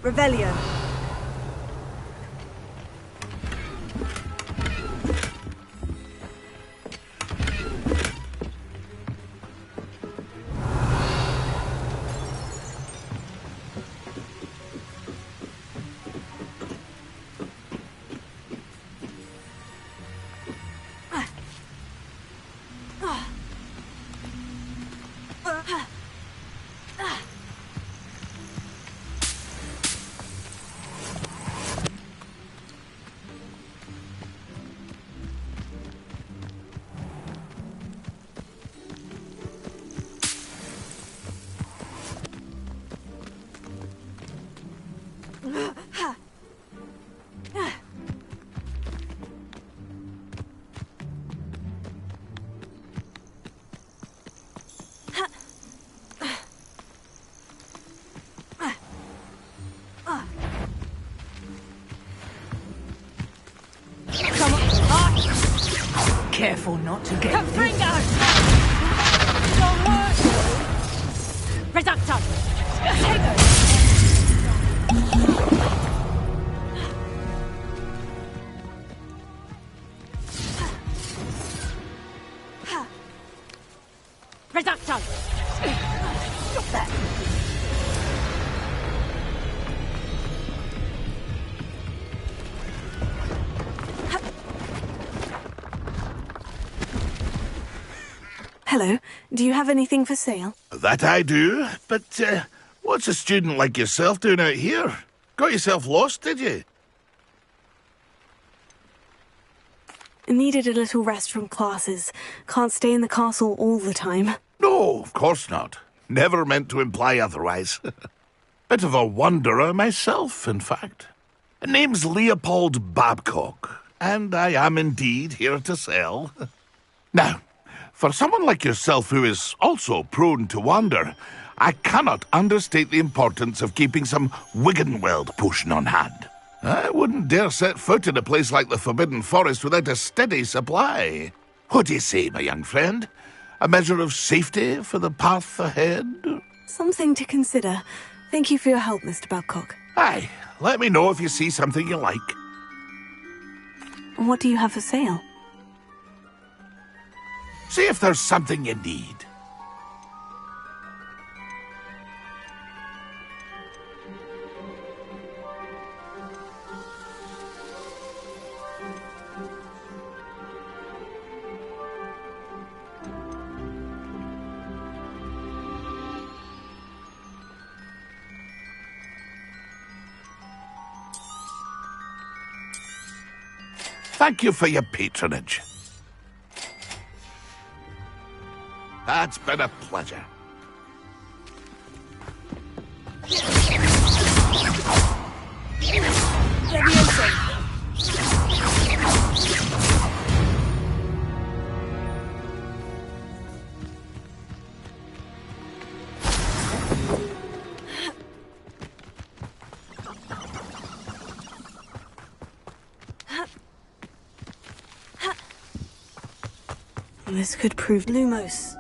Revelio. Careful not to get Confringo! Reducto! Reducto! Stop that! Hello, do you have anything for sale? That I do, but what's a student like yourself doing out here? Got yourself lost, did you? Needed a little rest from classes. Can't stay in the castle all the time. No, of course not. Never meant to imply otherwise. Bit of a wanderer myself, in fact. Name's Leopold Babcock, and I am indeed here to sell. Now, for someone like yourself who is also prone to wander, I cannot understate the importance of keeping some Wiggenweld potion on hand. I wouldn't dare set foot in a place like the Forbidden Forest without a steady supply. What do you say, my young friend? A measure of safety for the path ahead? Something to consider. Thank you for your help, Mr. Babcock. Aye, let me know if you see something you like. What do you have for sale? See if there's something you need. Thank you for your patronage. It's been a pleasure. This could prove Lumos.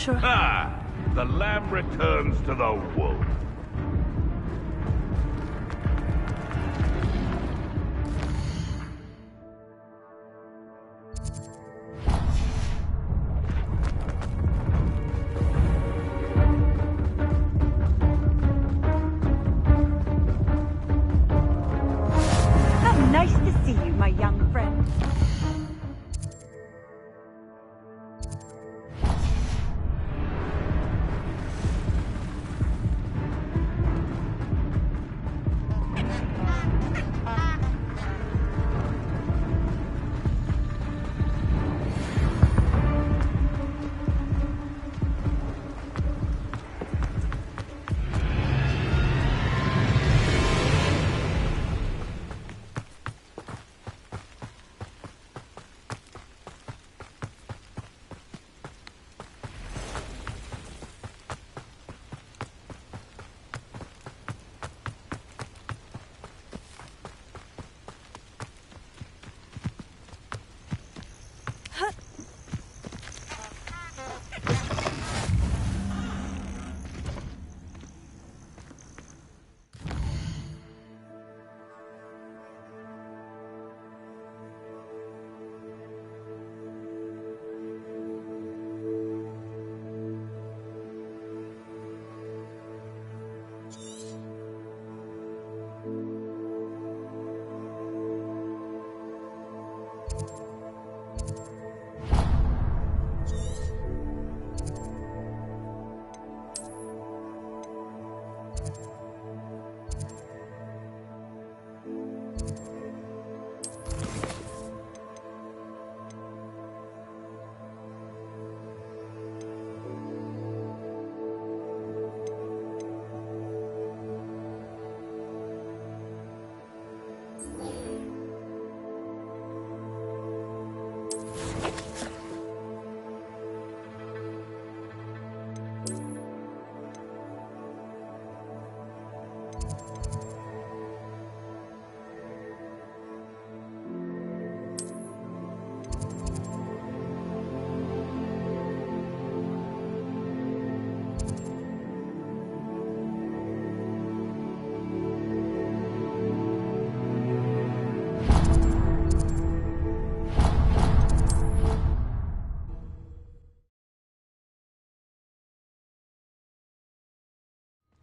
sure. Ah! The lamb returns to the wool. How nice to see you, my young friend.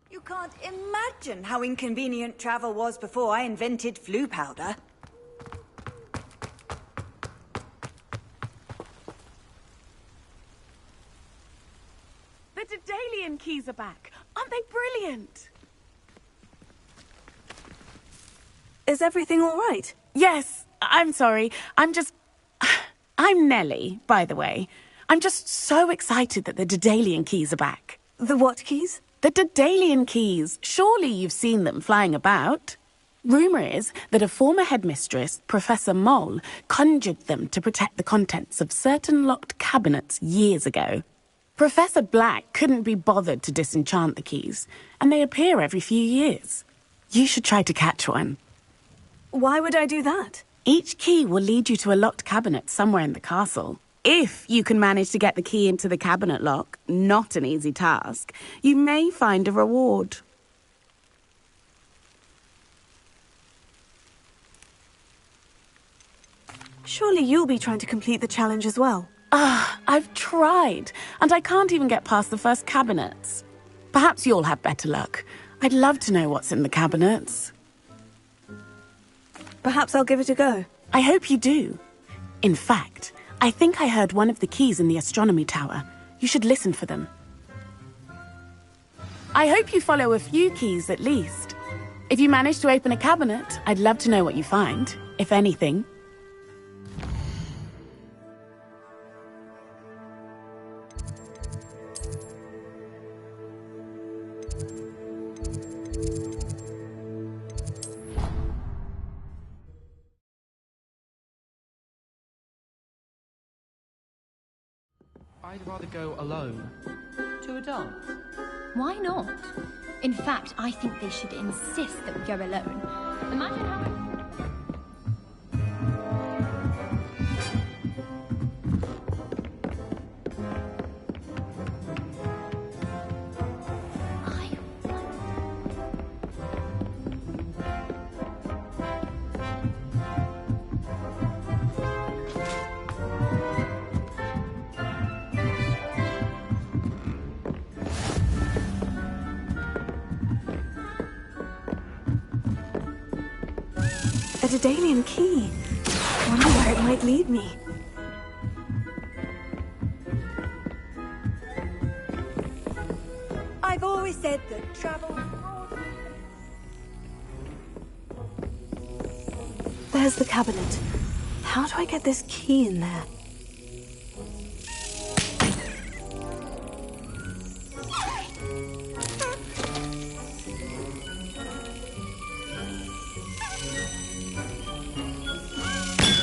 You can't imagine how inconvenient travel was before I invented flu powder. The Daedalian keys are back. Aren't they brilliant? Is everything all right? Yes, I'm sorry. I'm Nellie, by the way. I'm just so excited that the Daedalian keys are back. The what keys? The Daedalian keys. Surely you've seen them flying about. Rumour is that a former headmistress, Professor Mole, conjured them to protect the contents of certain locked cabinets years ago. Professor Black couldn't be bothered to disenchant the keys, and they appear every few years. You should try to catch one. Why would I do that? Each key will lead you to a locked cabinet somewhere in the castle. If you can manage to get the key into the cabinet lock, not an easy task, you may find a reward. Surely you'll be trying to complete the challenge as well. I've tried, and I can't even get past the first cabinets. Perhaps you'll have better luck. I'd love to know what's in the cabinets. Perhaps I'll give it a go. I hope you do. In fact, I think I heard one of the keys in the astronomy tower. You should listen for them. I hope you follow a few keys at least. If you manage to open a cabinet, I'd love to know what you find, if anything. I'd rather go alone. To a dance? Why not? In fact, I think they should insist that we go alone. Imagine how... A Daedalian key. Wonder where it might lead me. I've always said that travel... There's the cabinet. How do I get this key in there?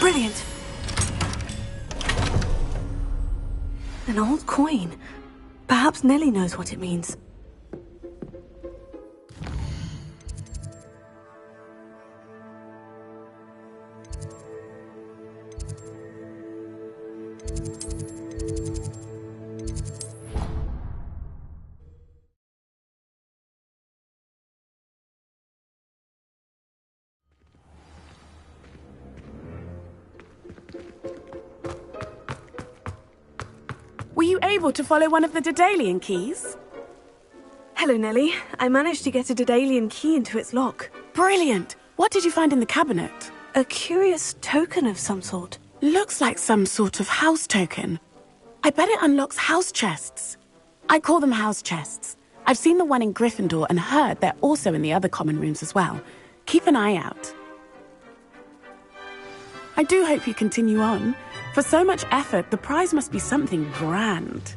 Brilliant! An old coin. Perhaps Nellie knows what it means. Were you able to follow one of the Daedalian keys? Hello, Nellie. I managed to get a Daedalian key into its lock. Brilliant! What did you find in the cabinet? A curious token of some sort. Looks like some sort of house token. I bet it unlocks house chests. I call them house chests. I've seen the one in Gryffindor and heard they're also in the other common rooms as well. Keep an eye out. I do hope you continue on. For so much effort, the prize must be something grand.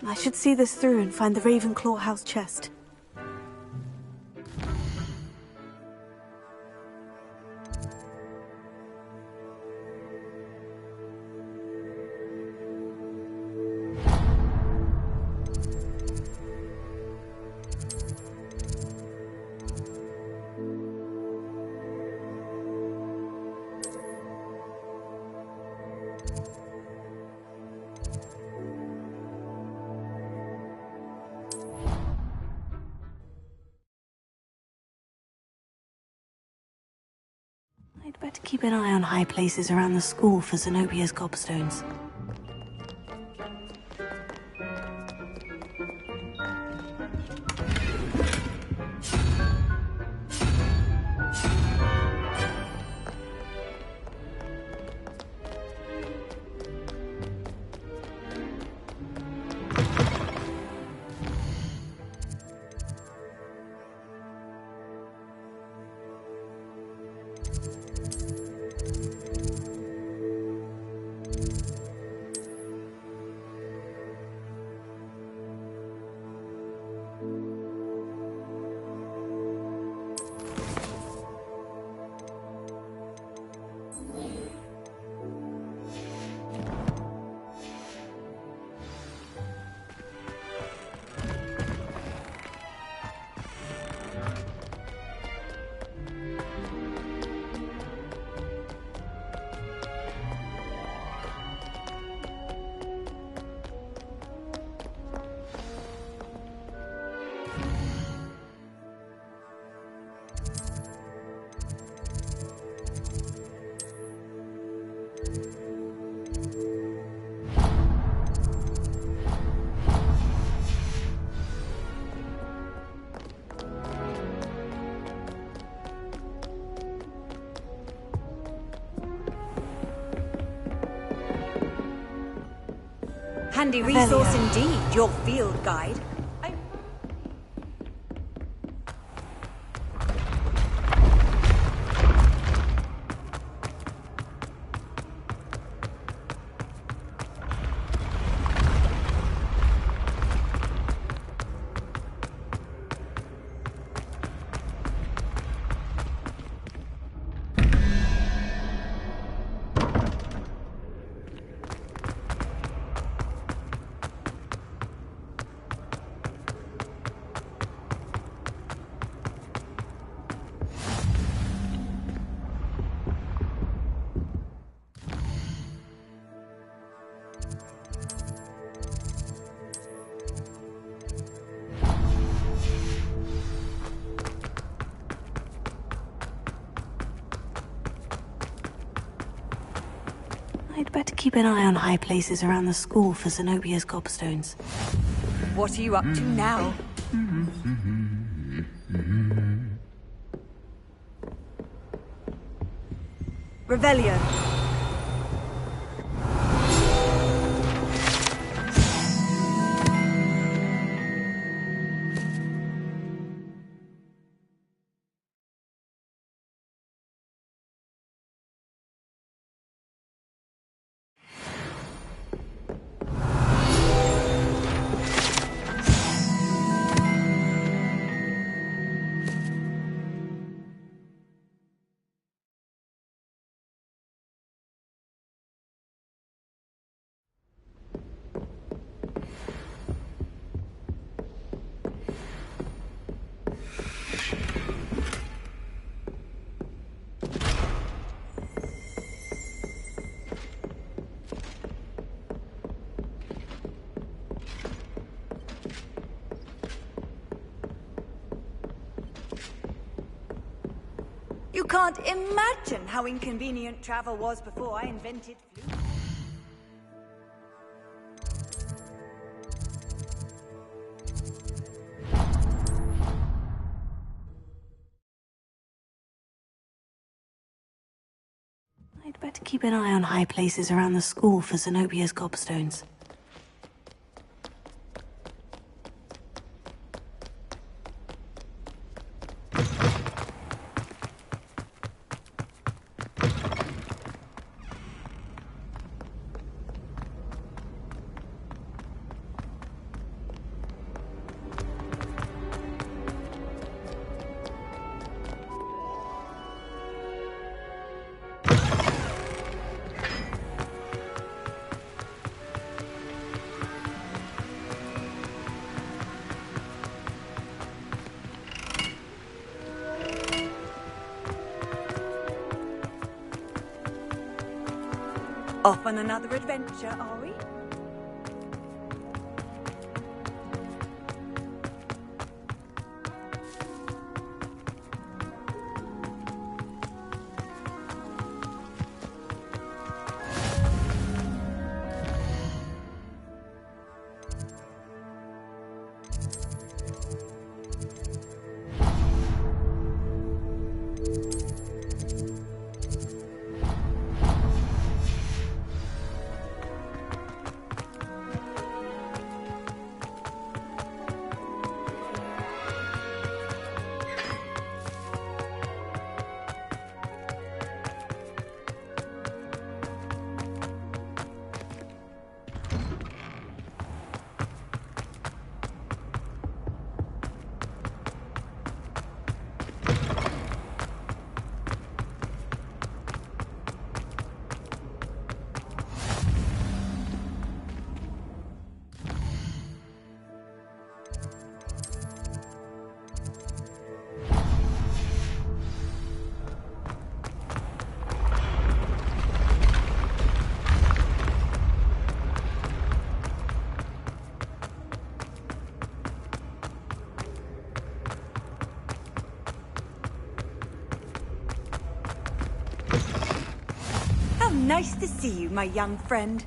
I should see this through and find the Ravenclaw house chest. I'd better keep an eye on high places around the school for Zenobia's gobstones. Handy resource indeed, your field guide. I'd better keep an eye on high places around the school for Zenobia's gobstones. What are you up to now? Revelio. You can't imagine how inconvenient travel was before I invented flute. I'd better keep an eye on high places around the school for Zenobia's gobstones. Off on another adventure, are we? Nice to see you, my young friend.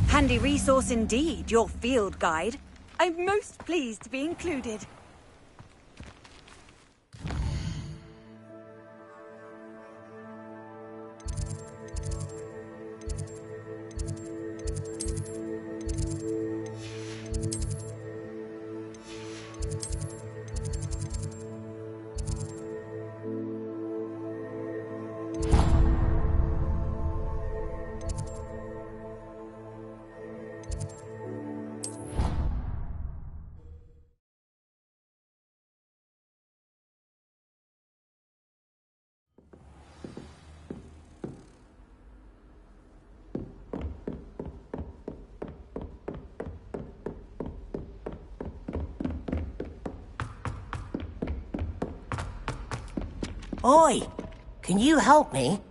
Handy resource indeed, your field guide. I'm most pleased to be included. Oi! Can you help me?